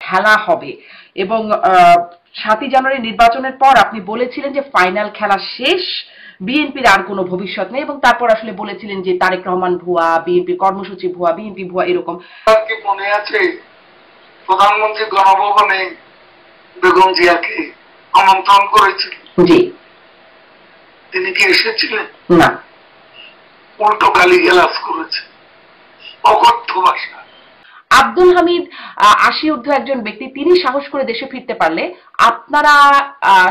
খেলা হবে এবং 7ই জানুয়ারি নির্বাচনের পর আপনি বলেছিলেন যে ফাইনাল খেলা শেষ, বিএনপির আর কোনো ভবিষ্যৎ নেই এবং তারপর আসলে বলেছিলেন যে তারেক রহমান ভুয়া, বিএনপির কর্মসূচি ভুয়া, বিএনপি ভুয়া, এরকম। কি মনে আছে প্রধানমন্ত্রী গণভবনে বেগম জিয়াকে আমন্ত্রণ করেছিল? জি। তিনি কি এসেছিলেন? না, উল্টো গালিগালাজ করেছে, অকথ্য ভাষা। আব্দুল হামিদ 80 ঊর্ধ্ব একজন ব্যক্তি, তিনি সাহস করে দেশে ফিরতে পারলে আপনারা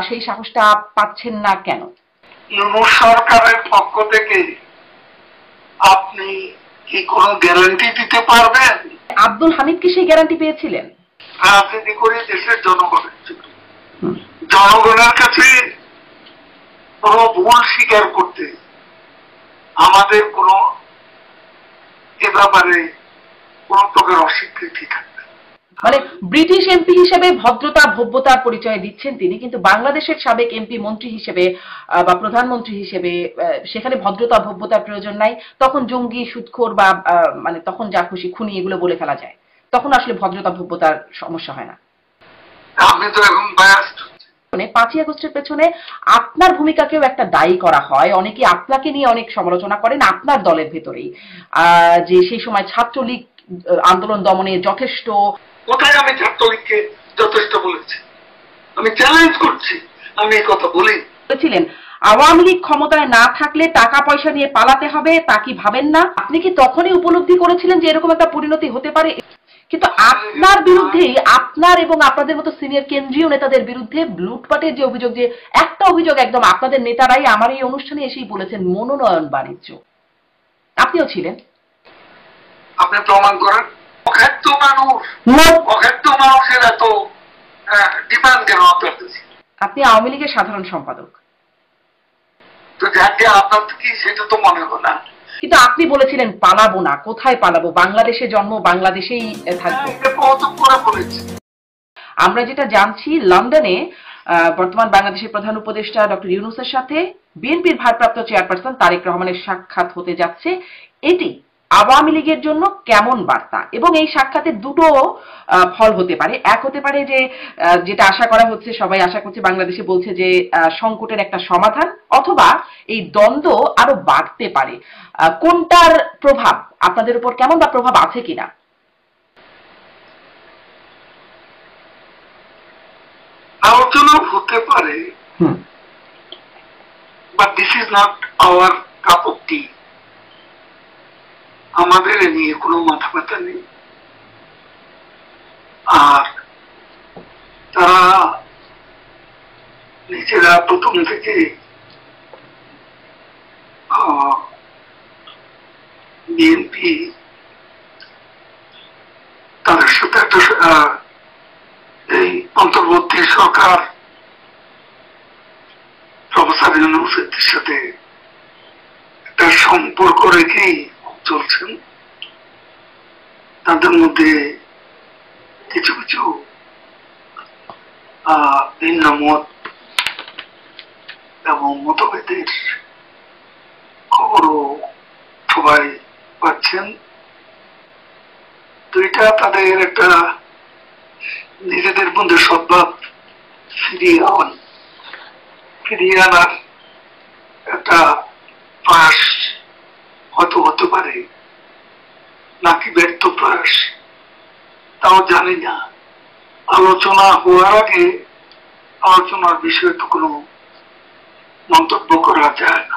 সেই সাহসটা পাচ্ছেন না কেন? ইউনূস সরকারের পক্ষ থেকে আপনি কি কোনো গ্যারান্টি দিতে পারবেন? আব্দুল হামিদ কি সেই গ্যারান্টি পেয়েছিলেন? রাজনীতি করে দেশের জনগণের জন্য, জনগণের কাছে কোনো ভুল স্বীকার করতে আমাদের কোনো এ ব্যাপারে কোন প্রকার অস্বীকৃতি থাকবে। মানে ব্রিটিশ এমপি হিসেবে ভদ্রতা ভব্যতার পরিচয় দিচ্ছেন তিনি, কিন্তু বাংলাদেশের সাবেক এমপি মন্ত্রী হিসেবে বা প্রধানমন্ত্রী হিসেবে সেখানে ভদ্রতা ভব্যতার প্রয়োজন নাই। তখন জঙ্গি, সুদখোর বা মানে তখন যা খুশি খুনি এগুলো বলে ফেলা যায়, তখন আসলে ভদ্রতা ভব্যতার সমস্যা হয় না। আপনি তো এখন বায়াসড। 5ই আগস্টের পেছনে আপনার ভূমিকাকেও একটা দায়ী করা হয়, অনেকে আপনাকে নিয়ে অনেক সমালোচনা করেন আপনার দলের ভেতরেই, যে সেই সময় ছাত্রলীগ আন্দোলন দমনে যথেষ্ট। কোথায় আমি ছাত্রলীগকে যথেষ্ট বলেছি? আমি চ্যালেঞ্জ করছি, আমি এই কথা বলেছিলেন আওয়ামী লীগ ক্ষমতায় না থাকলে টাকা পয়সা নিয়ে পালাতে হবে, তা কি ভাবেন না? আপনি কি তখনই উপলব্ধি করেছিলেন যে এরকম একটা পরিণতি হতে পারে? কিন্তু আপনার বিরুদ্ধেই, আপনার এবং আপনাদের মতো সিনিয়র কেন্দ্রীয় নেতাদের বিরুদ্ধে লুটপাটের যে অভিযোগ, যে একটা অভিযোগ একদম আপনাদের নেতারাই আমার এই অনুষ্ঠানে এসেই বলেছেন, মনোনয়ন বাণিজ্য। আপনিও ছিলেন। আপনি প্রমাণ করেন। অখাদ্য মানুষের এত ডিমান্ড কেন আপনার কাছে? আপনি আওয়ামী লীগের সাধারণ সম্পাদক, তো যাকে আপনার কি সেটা তো মনে হয় না। কিন্তু আপনি বলেছিলেন পালাবো না। কোথায় পালাবো? বাংলাদেশে জন্ম, বাংলাদেশেই থাকবো। আমরা যেটা জানছি, লন্ডনে বর্তমান বাংলাদেশের প্রধান উপদেষ্টা ডক্টর ইউনূসের সাথে বিএনপির ভারপ্রাপ্ত চেয়ারপারসন তারেক রহমানের সাক্ষাৎ হতে যাচ্ছে। এটি আওয়ামী লীগের জন্য কেমন বার্তা? এবং এই সাক্ষাতের দুটো ফল হতে পারে। এক হতে পারে যে যেটা আশা করা হচ্ছে, সবাই আশা করছে, বাংলাদেশে বলছে যে সংকটের একটা সমাধান, অথবা এই দ্বন্দ্ব আরো বাড়তে পারে। কোনটার প্রভাব আপনাদের উপর কেমন, বা প্রভাব আছে কিনা? আলোচনা হতে পারে, but this is not our cup of tea. আমাদের এ নিয়ে কোনো মাথা ব্যথা নেই। আর তারা নিজেরা প্রথম থেকে বিএনপি তাদের সাথে একটা এই অন্তর্বর্তী সরকার প্রফেসর ইউনূসের সাথে একটা সম্পর্ক রেখেই চলছেন। তাদের মধ্যে কিছু কিছু ভিন্ন মত এবং মতভেদের খবরও সবাই পাচ্ছেন। তো এটা তাদের একটা নিজেদের মধ্যে সদ্ভাব ফিরিয়ে আনার একটা প্রয়াস হয়তো হতে পারে, নাকি ব্যর্থ প্রয়াস তাও জানি না। আলোচনা হওয়ার আগে আলোচনার বিষয়ে তো কোনো মন্তব্য করা যায় না।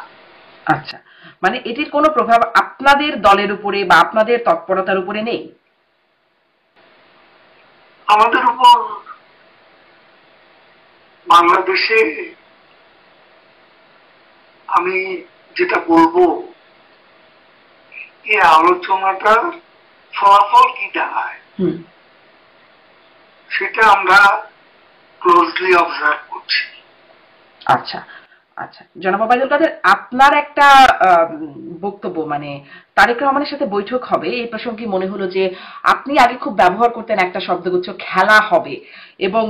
আচ্ছা, মানে এটির কোনো প্রভাব আপনাদের দলের উপরে বা আপনাদের তৎপরতার উপরে নেই? আমাদের উপর বাংলাদেশে আমি যেটা বলবো, এই আলোচনাটার ফলাফল কি দাঁড়ায় সেটা আমরা ক্লোজলি অবজার্ভ করছি। আচ্ছা আচ্ছা, জনাব ওবায়দুল কাদের, আপনার একটা বক্তব্য, মানে তারেক রহমানের সাথে বৈঠক হবে এই প্রসঙ্গে মনে হলো যে আপনি আগে খুব ব্যবহার করতেন একটা শব্দগুচ্ছ খেলা হবে, এবং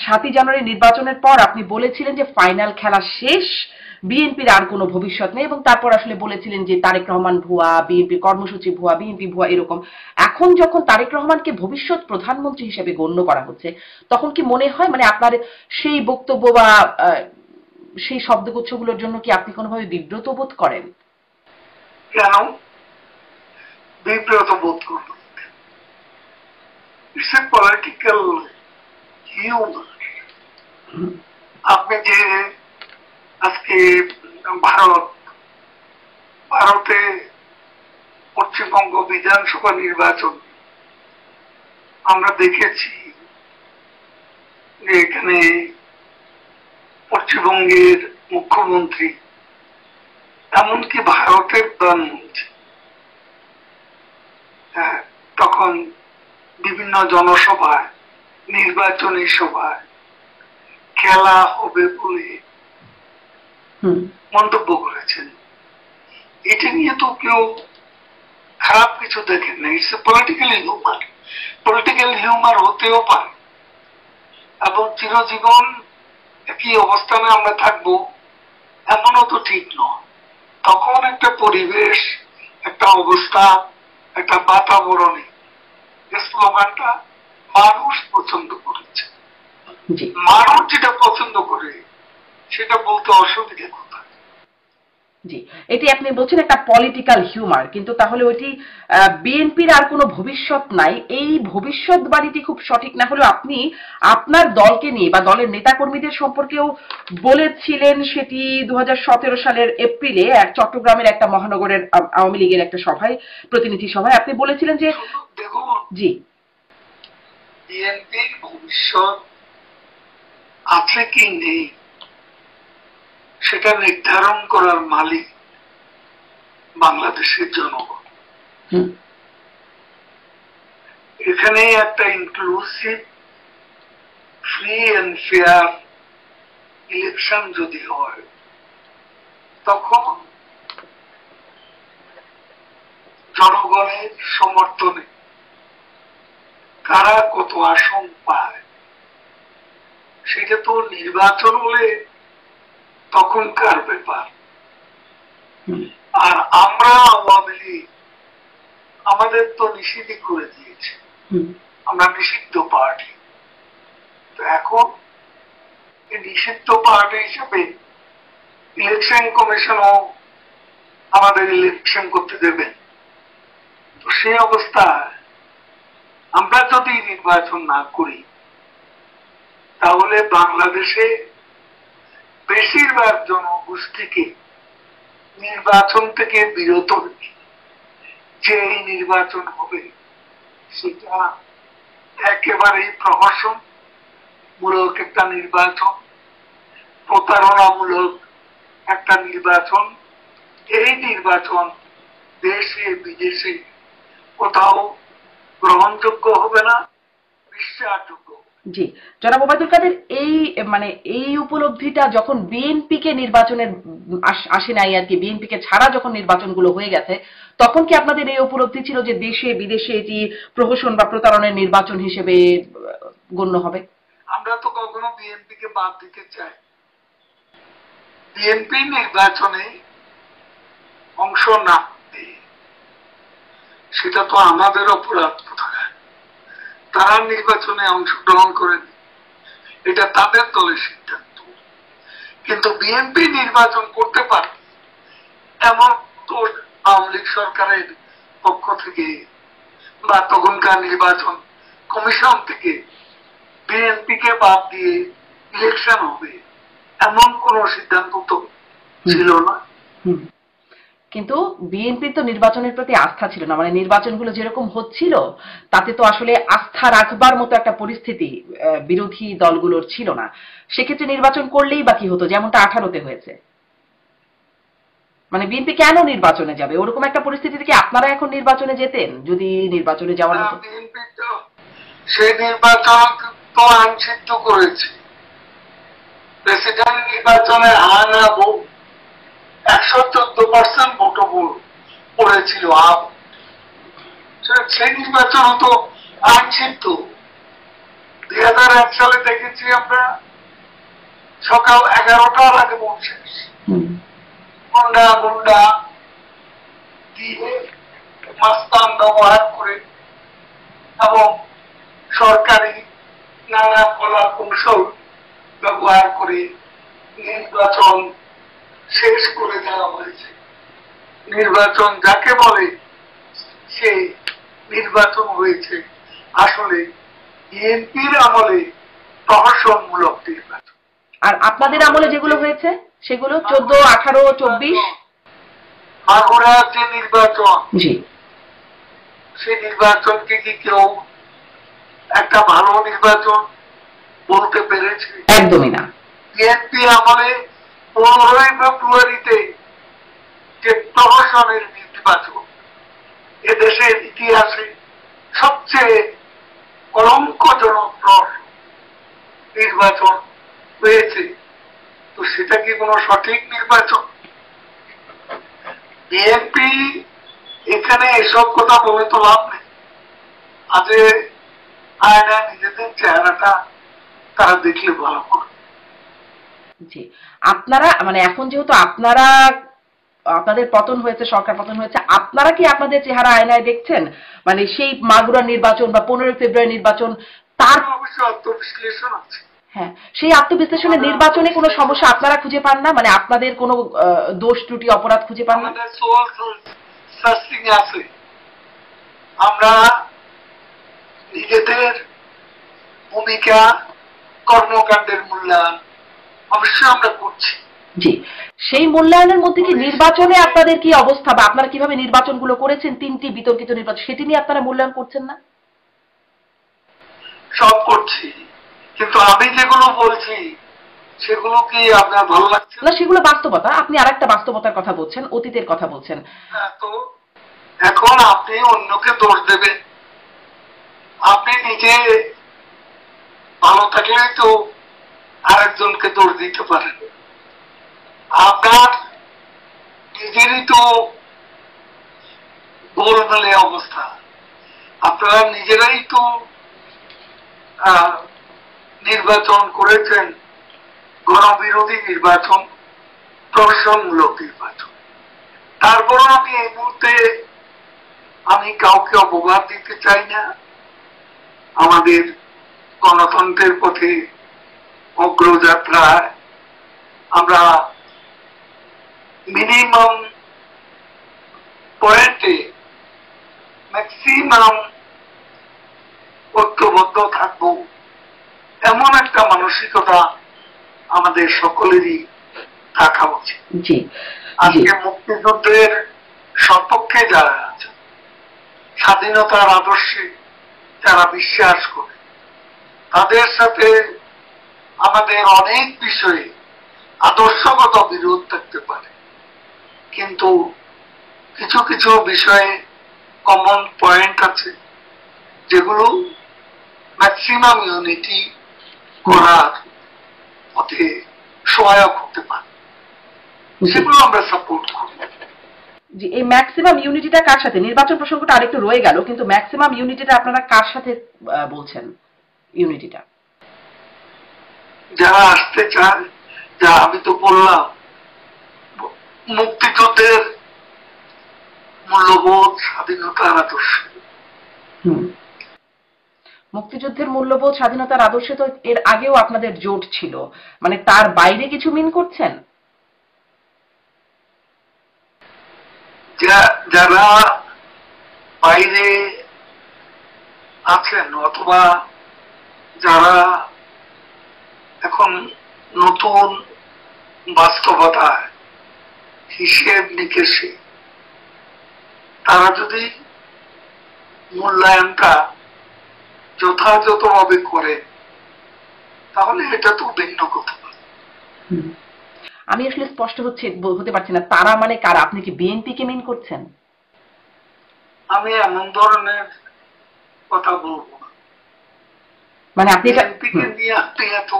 7ই জানুয়ারি নির্বাচনের পর আপনি বলেছিলেন যে ফাইনাল খেলা শেষ, বিএনপির আর কোনো ভবিষ্যৎ নেই, এবং তারপর আসলে বলেছিলেন যে তারেক রহমান ভুয়া, বিএনপি কর্মসূচি ভুয়া, বিএনপি ভুয়া এরকম। এখন যখন তারেক রহমানকে ভবিষ্যৎ প্রধানমন্ত্রী হিসেবে গণ্য করা হচ্ছে, তখন কি মনে হয় মানে আপনার সেই বক্তব্য বা সেই শব্দগুচ্ছগুলোর জন্য কি আপনি কোনোভাবে বিব্রত বোধ করেন? কেন বিব্রত বোধ করব? It's a political humour. আপনি যে আজকে ভারতে পশ্চিমবঙ্গ বিধানসভা নির্বাচন আমরা দেখেছি যে এখানে পশ্চিমবঙ্গের মুখ্যমন্ত্রী, এমনকি ভারতের প্রধানমন্ত্রী তখন বিভিন্ন জনসভায়, নির্বাচনী সভায় খেলা হবে বলে মন্তব্য করেছেন। এটা নিয়ে তো কেউ খারাপ কিছু দেখেন না। It's a political humour. Political humour হতেও পারে, এবং চিরজীবন একই অবস্থানে আমরা থাকবো এমনও তো ঠিক নয়। তখন একটা পরিবেশ, একটা অবস্থা, একটা বাতাবরণে স্লোগানটা মানুষ পছন্দ করেছে। মানুষ যেটা পছন্দ করে সেটা বলতে অসুবিধা কোথায়? জি, এটি আপনি বলছেন একটা পলিটিক্যাল হিউমার, কিন্তু তাহলে ওইটি বিএনপির আর কোনো ভবিষ্যৎ নাই, এই ভবিষ্যৎবাণীটি খুব সঠিক না হলেও আপনি আপনার দলকে নিয়ে বা দলের নেতাকর্মীদের সম্পর্কেও বলেছিলেন। সেটি 2017 সালের এপ্রিলে চট্টগ্রামের একটা মহানগরের আওয়ামী লীগের একটা সভায়, প্রতিনিধি সভায় আপনি বলেছিলেন যে দেখুন, জি, বিএনপির ভবিষ্যৎ আছে কি নেই সেটা নির্ধারণ করার মালিক বাংলাদেশের জনগণ। এখানে একটা inclusive, free and fair election যদি হয়, তখন জনগণের সমর্থনে কারা কত আসন পায় সেটা তো নির্বাচন হলে তখনকার ব্যাপার। আর আমরা আওয়ামী লীগ আমাদের তো নিষিদ্ধ করে দিয়েছে, আমরা নিষিদ্ধ পার্টি। তো এখন নিষিদ্ধ পার্টি হিসেবে ইলেকশন কমিশনও আমাদের ইলেকশন করতে দেবেন। তো সেই অবস্থায় আমরা যদি নির্বাচন না করি, তাহলে বাংলাদেশে বেশিরভাগ জনগোষ্ঠীকে নির্বাচন থেকে বিরত রেখে যে এই নির্বাচন হবে সেটা একেবারেই প্রহসনমূলক একটা নির্বাচন, প্রতারণামূলক একটা নির্বাচন। এই নির্বাচন দেশে বিদেশে কোথাও গ্রহণযোগ্য হবে না, বিশ্বাসযোগ্য। জি, জনাব ওবায়দুল কাদের, এই মানে এই উপলব্ধিটা যখন বিএনপিকে নির্বাচনের আসে নাই আর কি, বিএনপিকে ছাড়া যখন নির্বাচনগুলো হয়ে গেছে, তখন কি আপনাদের এই উপলব্ধি ছিল যে দেশে বিদেশে এটি প্রহসন বা প্রতারণার নির্বাচন হিসেবে গণ্য হবে? আমরা তো কখনো বিএনপিকে বাদ দিতে চাই। বিএনপি নির্বাচনে অংশ না নিতে, সেটা তো আমাদের অপরাধ কোথায়? তারা নির্বাচনে অংশগ্রহণ করেন, এটা তাদের দলের সিদ্ধান্ত। কিন্তু বিএনপি নির্বাচন করতে পারে এমন তো আওয়ামী লীগ সরকারের পক্ষ থেকে বা তখনকার নির্বাচন কমিশন থেকে বিএনপিকে বাদ দিয়ে ইলেকশন হবে এমন কোন সিদ্ধান্ত তো ছিল না। কিন্তু বিএনপির তো নির্বাচনের প্রতি আস্থা ছিল না, মানে নির্বাচনগুলো যেরকম হচ্ছিল তাতে তো আসলে আস্থা রাখবার মতো একটা পরিস্থিতি বিরোধী দলগুলোর ছিল না। সেক্ষেত্রে নির্বাচন করলেই বা কি হতো, যেমনটা 18-তে হয়েছে। মানে বিএনপি কেন নির্বাচনে যাবে? ওরকম একটা পরিস্থিতি থেকে আপনারা এখন নির্বাচনে যেতেন যদি নির্বাচনে যাওয়ার মতো? বিএনপি তো সেই নির্বাচন তো আইনসিদ্ধ করেছে। প্রেসিডেন্ট নির্বাচনে হা না ভোট 114% ভোটও পড়েছিল। সেই নির্বাচন তো আইনসিদ্ধ। 2001 সালে দেখেছি আমরা সকাল 11টার আগে ভোট শেষ। গুন্ডা দিয়ে মাস্তান ব্যবহার করে এবং সরকারি নানা কলা কৌশল ব্যবহার করে নির্বাচন শেষ করে দেওয়া হয়েছে। নির্বাচন যাকে বলে সে নির্বাচন হয়েছে আসলে বিএনপির আমলে প্রহসনমূলক নির্বাচন। আর আপনাদের আমলে যেগুলো হয়েছে সেগুলো 14, 18, 24 মাগুরার যে নির্বাচন, জি, সেই নির্বাচনকে কি কেউ একটা ভালো নির্বাচন বলতে পেরেছে? একদমই না। বিএনপি আমলে 15ই ফেব্রুয়ারিতে যে প্রহসনের নির্বাচন এদেশের ইতিহাসে সবচেয়ে কলঙ্কজনক নির্বাচন হয়েছে, তো সেটা কি কোনো সঠিক নির্বাচন? বিএনপি এখানে এসব কথা বলে তো লাভ নেই। আজে আয়না নিজেদের চেহারাটা তারা দেখলে ভালো করে। জি, আপনারা মানে এখন যেহেতু আপনাদের পতন হয়েছে, সরকার পতন হয়েছে, আপনারা কি আপনাদের চেহারা আয়নায় দেখছেন? মানে সেই মাগুরা নির্বাচন বা 15 ফেব্রুয়ারি নির্বাচন, তার অবশ্যই আত্মবিশ্লেষণ আছে। হ্যাঁ, সেই আত্মবিশ্লেষণের নির্বাচনে কোনো সমস্যা আপনারা খুঁজে পান না? মানে আপনাদের কোনো দোষ ত্রুটি অপরাধ খুঁজে পান না? আমাদের সোল সার্চিং আছে। আমরা নিজেদের ভূমিকা কর্মকাণ্ডের মূল্যায়ন অবশ্যই আমরা করছি। জি, সেই মূল্যায়নের মধ্যে কি নির্বাচনে আপনাদের কি অবস্থা বা আপনারা কিভাবে নির্বাচনগুলো করেছেন, 3টি বিতর্কিত নির্বাচন, সেটি নিয়ে আপনারা মূল্যায়ন করছেন না? সব করছি, কিন্তু আমি যেগুলো বলছি সেগুলো কি আপনার ভালো লাগছে না? সেগুলো বাস্তবতা। আপনি আরেকটা বাস্তবতার কথা বলছেন, অতীতের কথা বলছেন। তো এখন আপনি অন্যকে দোষ দেবেন, আপনি নিজে ভালো থাকলে তো আরেকজনকে দোষ দিতে পারেন। আপনার নিজেরই তো গোলমেলে অবস্থা, আপনারা নিজেরাই তো নির্বাচন করেছেন গণবিরোধী নির্বাচন, প্রহসনমূলক নির্বাচন। তারপরও আমি এই মুহূর্তে আমি কাউকে অববাদ দিতে চাই না। আমাদের গণতন্ত্রের পথে অগ্রযাত্রায় আমরা মিনিমাম পয়েন্টে ম্যাক্সিমাম ঐক্যবদ্ধ থাকবো, এমন একটা মানসিকতা আমাদের সকলেরই থাকা উচিত। জি, আজকে মুক্তিযুদ্ধের সপক্ষে যারা আছে, স্বাধীনতার আদর্শে যারা বিশ্বাস করে, তাদের সাথে আমাদের অনেক বিষয়ে আদর্শগত বিরোধ থাকতে পারে, কিন্তু কিছু কিছু বিষয়ে কমন পয়েন্ট আছে যেগুলো ম্যাক্সিমাম ইউনিটি করার পথে সহায়ক হতে পারে, সেগুলো আমরা সাপোর্ট করি। জি, এই ম্যাক্সিমাম ইউনিটিটা কার সাথে? নির্বাচন প্রসঙ্গটা আরেকটু রয়ে গেল, কিন্তু ম্যাক্সিমাম ইউনিটিটা আপনারা কার সাথে বলছেন? ইউনিটিটা যারা আসতে চায়, যা আমি তো বললাম মুক্তিযুদ্ধের মূল্যবোধ, স্বাধীনতার আদর্শ। মুক্তিযুদ্ধের মূল্যবোধ, স্বাধীনতার আদর্শে তো এর আগেও আপনাদের জোট ছিল, মানে তার বাইরে কিছু মিন করছেন? যারা বাইরে আছেন অথবা যারা এখন নতুন বাস্তবতায় হিসেব নিকেশে তারা যদি মূল্যায়নটা যথাযথভাবে করে তাহলে এটা তো ভিন্ন কথা। আমি আসলে স্পষ্ট হতে পারছি না, তারা মানে কারা? আপনি কি বিএনপি কে মিন করছেন? আমি এমন ধরনের কথা বলবো না। মানে আপনি বিএনপিকে নিয়ে আপনি এত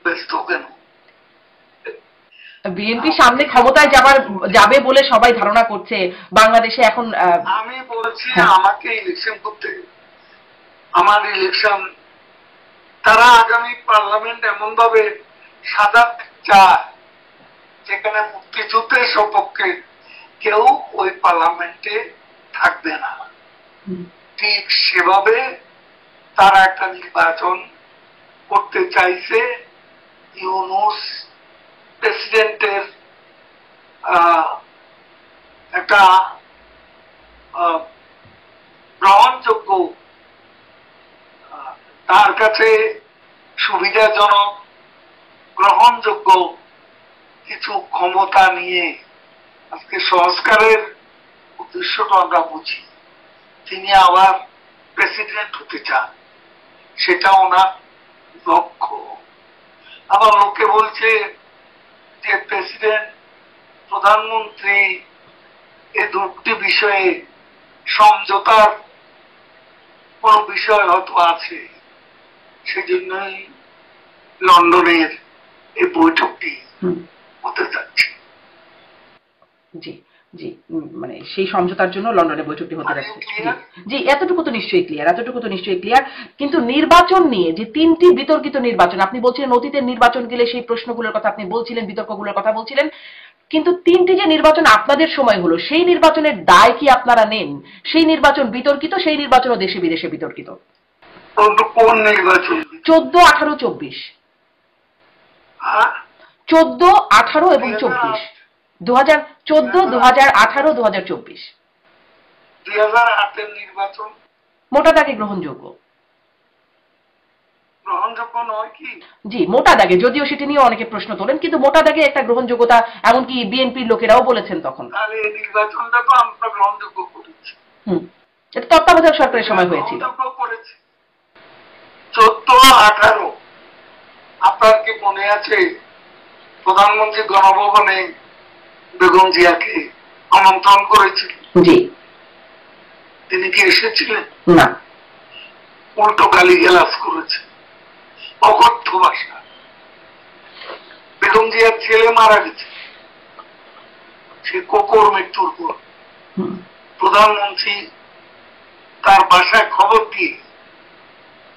ব্যস্ত কেন? বিএনপি সামনে ক্ষমতায় যাবে বলে সবাই ধারণা করছে বাংলাদেশে এখন। আমি বলছি আমাকে ইলেকশন করতে, আমার ইলেকশন, তারা আগামী পার্লামেন্ট এমন ভাবে সাজাতে চায় যেখানে মুক্তিযুদ্ধের সপক্ষে কেউ ওই পার্লামেন্টে থাকবে না। ঠিক সেভাবে তারা একটা নির্বাচন করতে চাইছে। ইউনূস প্রেসিডেন্টের একটা গ্রহণযোগ্য, তার কাছে সুবিধাজনক গ্রহণযোগ্য কিছু ক্ষমতা নিয়ে আজকে সংস্কারের উদ্দেশ্যটা আমরা বুঝি। তিনি আবার প্রেসিডেন্ট হতে চান, সেটা ওনার লক্ষ্য। আবার লোকে বলছে যে প্রেসিডেন্ট, প্রধানমন্ত্রী এই দুটি বিষয়ে সমঝোতার কোন বিষয় হয়তো আছে, সেজন্যই লন্ডনের এই বৈঠকটি হতে যাচ্ছে। জি জি, মানে সেই সমঝোতার জন্য লন্ডনে বৈঠকটি হতে যাচ্ছে। জি, এতটুকু তো নিশ্চয়ই ক্লিয়ার। কিন্তু নির্বাচন নিয়ে যে 3টি বিতর্কিত নির্বাচন, আপনি বলছিলেন অতীতের নির্বাচন গেলে সেই প্রশ্নগুলোর কথা আপনি বলছিলেন, বিতর্কগুলোর কথা বলছিলেন, কিন্তু 3টি যে নির্বাচন আপনাদের সময় হলো, সেই নির্বাচনের দায় কি আপনারা নেন? সেই নির্বাচন বিতর্কিত, সেই নির্বাচনও দেশে বিদেশে বিতর্কিত। কোন নির্বাচন? 14, 18, 24। 14, 18 এবং 24। 2014, 2018, 2024। 2008 নির্বাচন মোটা দাগে গ্রহণযোগ্য নয় কি? জি, মোটা দাগে, যদিও সেটি নিয়ে অনেকে প্রশ্ন তোলেন, কিন্তু মোটা দাগে একটা গ্রহণযোগ্যতা, এমনকি বিএনপির লোকেরাও বলেছেন তখন। তাহলে এই নির্বাচনটা তো আমরা গ্রহণযোগ্য করেছি। এটা তত্ত্বাবধায়ক সরকারের সময় হয়েছিল। 14, 18 আপনার কি মনে আছে? প্রধানমন্ত্রী গণভবনে বেগম জিয়াকে আমন্ত্রণ করেছিল। জি। তিনি কি এসেছিলেন? না। উল্টো গালিগালাজ করেছে, অকথ্য ভাষা। বেগম জিয়ার ছেলে মারা গেছে, সে কোকর মৃত্যুর পর প্রধানমন্ত্রী তার বাসায় খবর দিয়ে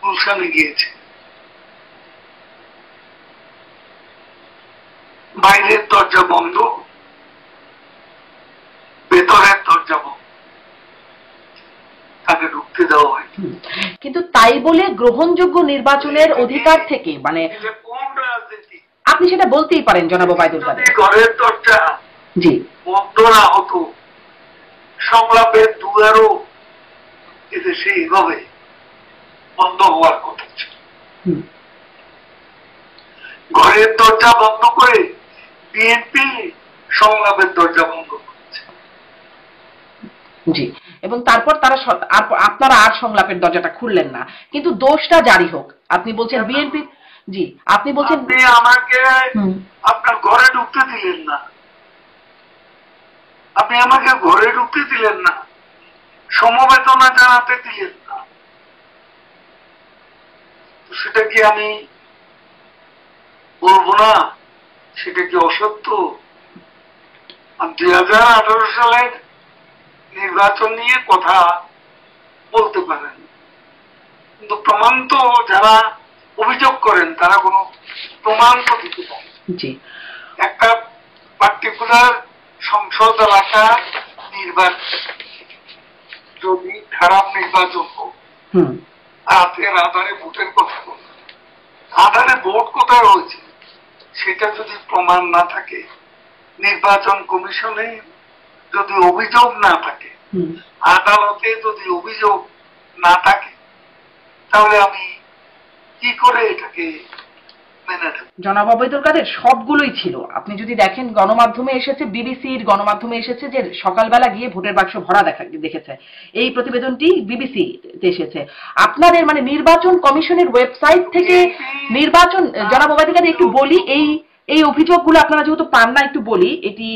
গুলশানে গিয়েছে। বাইরের দরজা বন্ধ, ভেতরের দরজা বন্ধ, তাকে ঢুকতে দেওয়া হয়। কিন্তু তাই বলে গ্রহণযোগ্য নির্বাচনের অধিকার থেকে, মানে কোন রাজনীতি? আপনি সেটা বলতেই পারেন জনাব ওবায়দুল কাদের। ঘরের দরজা জি বন্ধ না হতো, সংলাপের দুয়ারও এদেশে এইভাবে বন্ধ হওয়ার কথা ছিল। ঘরের দরজা বন্ধ করে বিএনপি সংলাপের দরজা বন্ধ করেছে। জি, এবং তারপর তারা আপনারা আর সংলাপের দরজাটা খুললেন না, কিন্তু দোষটা জারি হোক। আপনি বলছেন বিএনপি, জি আপনি বলছেন আপনি আমাকে আপনার ঘরে ঢুকতে দিলেন না, আপনি আমাকে ঘরে ঢুকতে দিলেন না, সমবেদনা জানাতে দিলেন না, সেটা কি আমি বলবো না? সেটা কি অসত্য? 2018 সালের নির্বাচন নিয়ে কথা বলতে পারেন, কিন্তু প্রমাণ তো যারা অভিযোগ করেন তারা কোনো প্রমাণ তো দিতে পারে। একটা পার্টিকুলার সংসদ এলাকা নির্বাচন যদি খারাপ নির্বাচন হোক, রাতের আধারে ভোটের কথা বল, আধারে ভোট কোথায় হয়েছে সেটা যদি প্রমাণ না থাকে, নির্বাচন কমিশনে যদি অভিযোগ না থাকে, আদালতে যদি অভিযোগ না থাকে, তাহলে আমি কি করে এটাকে মেনে নেব? জনাব ওবায়দুল কাদের সবগুলোই ছিল। আপনি যদি দেখেন গণমাধ্যমে এসেছে, বিবিসির গণমাধ্যমে এসেছে যে সকালবেলা গিয়ে ভোটের বাক্স ভরা দেখেছে, এই প্রতিবেদনটি বিবিসি তে এসেছে। আপনাদের মানে নির্বাচন কমিশনের ওয়েবসাইট থেকে নির্বাচন, জনাব ওবায়দুল কাদের একটু বলি, এই অভিযোগগুলো আপনারা যেহেতু পান না একটু বলি, এটি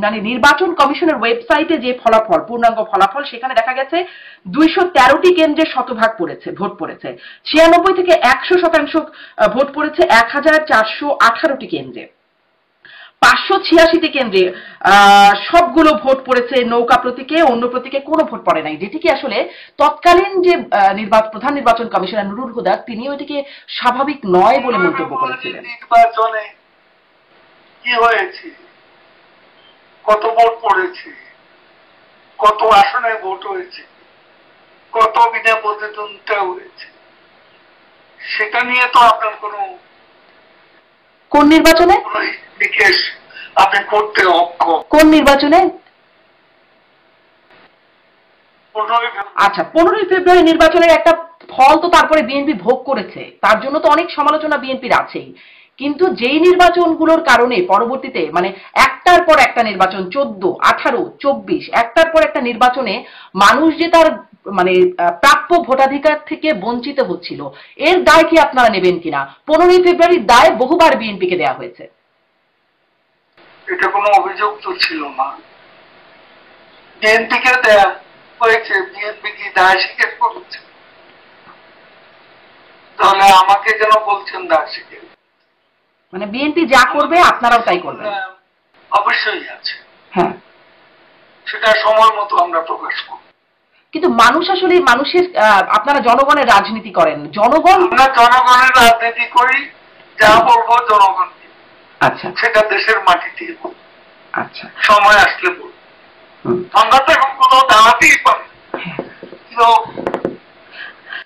মানে নির্বাচন কমিশনের ওয়েবসাইটে যে ফলাফল, পূর্ণাঙ্গ ফলাফল, সেখানে দেখা গেছে 213টি কেন্দ্রে শতভাগ ভোট পড়েছে, 96 থেকে 100% ভোট পড়েছে 1418টি কেন্দ্রে। 586টি কেন্দ্রে সবগুলো ভোট পড়েছে নৌকা প্রতীকে, অন্য প্রতীকে কোনো ভোট পড়ে নাই, যেটিকে আসলে তৎকালীন যে প্রধান নির্বাচন কমিশনার নুরুল হুদা তিনিও এটিকে স্বাভাবিক নয় বলে মন্তব্য করেছিলেন। নির্বাচনে কি হয়েছে, কত ভোট পড়েছে, কত আসনে ভোট হয়েছে, কত বিনা প্রতিদ্বন্দ্বিতা হয়েছে, সেটা নিয়ে তো আপনার কোন নির্বাচনে বিশেষ আপনি করতে অক্ষম। কোন নির্বাচনে? আচ্ছা, 15ই ফেব্রুয়ারি নির্বাচনের একটা ফল তো তারপরে বিএনপি ভোগ করেছে, তার জন্য তো অনেক সমালোচনা বিএনপির আছেই, কিন্তু যেই নির্বাচনগুলোর কারণে পরবর্তীতে মানে একটার পর একটা নির্বাচন 14, 18, 24 একটার পর একটা নির্বাচনে মানুষ যে তার মানে প্রাপ্য ভোটাধিকার থেকে বঞ্চিত হচ্ছিল, এর দায় কি আপনারা নেবেন কিনা? 15ই ফেব্রুয়ারির দায় বহুবার বিএনপিকে দেওয়া হয়েছে। এটা কোনো অভিযোগ তো ছিল না, বিএনপিকে দেয়া হয়েছে, বিএনপি কি দায় স্বীকার করেছে? তাহলে আমাকে কেন বলছেন দায় স্বীকার? মানে বিএনপি যা করবে আপনারাও তাই করবেন? অবশ্যই আছে, হ্যাঁ, সেটা সময় মতো আমরা প্রকাশ করব। কিন্তু মানুষ আসলে মানুষের আপনারা জনগণের রাজনীতি করেন, আমরা জনগণের রাজনীতি করি, যা বলবো জনগণ, আচ্ছা সেটা দেশের মাটিতে আচ্ছা সময় আসলে বলবো। আমরা তো এখন কোথাও দাঁড়াতেই পারি।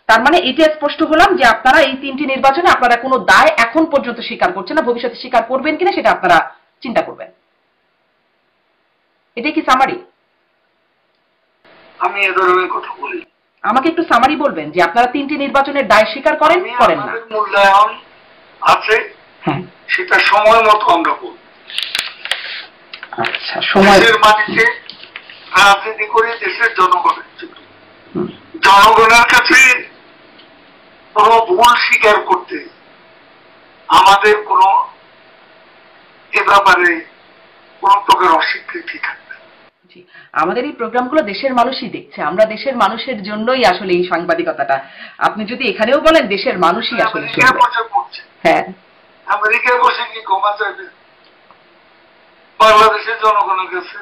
তার মানে এটা স্পষ্ট হলাম যে আপনারা এই 3টি নির্বাচনে আপনারা কোনো দায় এখন পর্যন্ত স্বীকার করছেন না, ভবিষ্যতে স্বীকার করবেন কিনা সেটা আপনারা চিন্তা করবেন। এটাই কি সামারি? আমি এ ধরনের কথা বলি। আমাকে একটু সামারি বলবেন যে আপনারা 3টি নির্বাচনের দায় স্বীকার করেন করেন না? মূল্যায়ন আছে, হ্যাঁ, সেটা সময় মতো আমরা বলব। আচ্ছা, সময়ের মাটিতে রাজনীতি করে দেশের জনগণের জন্য, জনগণের কাছে কোনো ভুল স্বীকার করতে আমাদের কোনো এ ব্যাপারে কোন প্রকার অস্বীকৃতি থাকবে। আমাদের এই প্রোগ্রামগুলো দেশের মানুষই দেখছে, আমরা দেশের মানুষের জন্যই আসলে এই সাংবাদিকতাটা। আপনি যদি এখানেও বলেন দেশের মানুষই আসলে হ্যাঁ, আমেরিকায় বসে কি ক্ষমা চাইবে বাংলাদেশের জনগণের কাছে?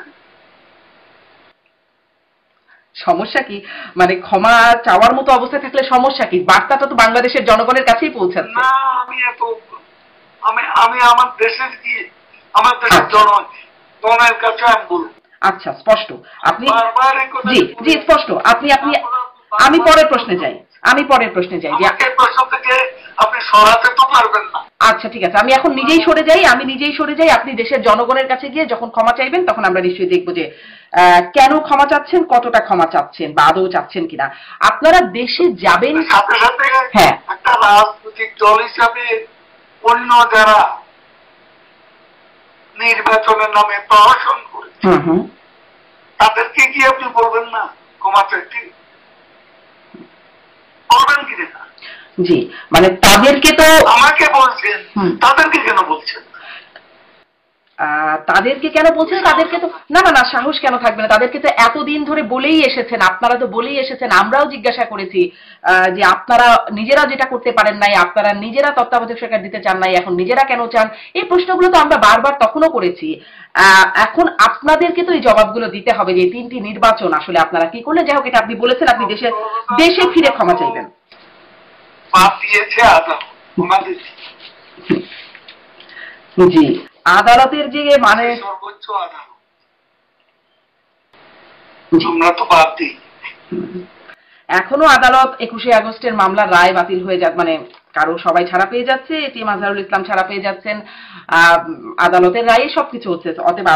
সমস্যা কি? মানে ক্ষমা চাওয়ার মতো অবস্থা থাকলে সমস্যা কি? বার্তাটা তো বাংলাদেশের জনগণের কাছেই পৌঁছাচ্ছে। না, আমি আমার দেশের গিয়ে আমার দেশের জনগণের কাছে আমি বলবো। আচ্ছা, স্পষ্ট। আপনি জি জি স্পষ্ট। আপনি আমি পরের প্রশ্নে যাই যে প্রশ্ন থেকে আপনি সরাতে তো পারবেন না। আচ্ছা ঠিক আছে, আমি এখন নিজেই সরে যাই। আপনি দেশের জনগণের কাছে গিয়ে যখন ক্ষমা চাইবেন তখন আমরা নিশ্চয়ই দেখবো যে কেন ক্ষমা চাচ্ছেন, কতটা ক্ষমা চাচ্ছেন বা আদৌ চাচ্ছেন কিনা। আপনারা দেশে যাবেন সাথে সাথে হ্যাঁ, একটা রাজনৈতিক দল হিসাবে অন্য যারা নির্বাচনের নামে প্রহসন করেছে তাদেরকে কি আপনি বলবেন না ক্ষমা চাইতে? বলবেন কি না? জি, মানে তাদেরকে তো আমাকে বলছেন, তাদেরকে কেন বলছেন? তাদেরকে তো না সাহস কেন থাকবে না? তাদেরকে তো এতদিন ধরে বলেই এসেছেন, আপনারা তো বলেই এসেছেন, আমরাও জিজ্ঞাসা করেছি যে আপনারা নিজেরা যেটা করতে পারেন নাই, আপনারা নিজেরা তত্ত্বাবধায়ক সরকার দিতে চান নাই, এখন নিজেরা কেন চান? এই প্রশ্নগুলো তো আমরা বারবার তখনও করেছি। এখন আপনাদেরকে তো এই জবাবগুলো দিতে হবে যে 3টি নির্বাচন আসলে আপনারা কি করলেন। যাই হোক, এটা আপনি বলেছেন, আপনি দেশে ফিরে ক্ষমা চাইবেন। জি, আদালতের যে মানে সর্বোচ্চ আদালত আমরা তো বাদ দিই। এখনো আদালত 21শে আগস্টের মামলার রায় বাতিল হয়ে যাক, মানে সবাই ছাড়া পেয়ে যাচ্ছে, এটিএম আজহারুল ইসলাম ছাড়া পেয়ে যাচ্ছেন, আদালতের রায়ে সবকিছু হচ্ছে। অতএব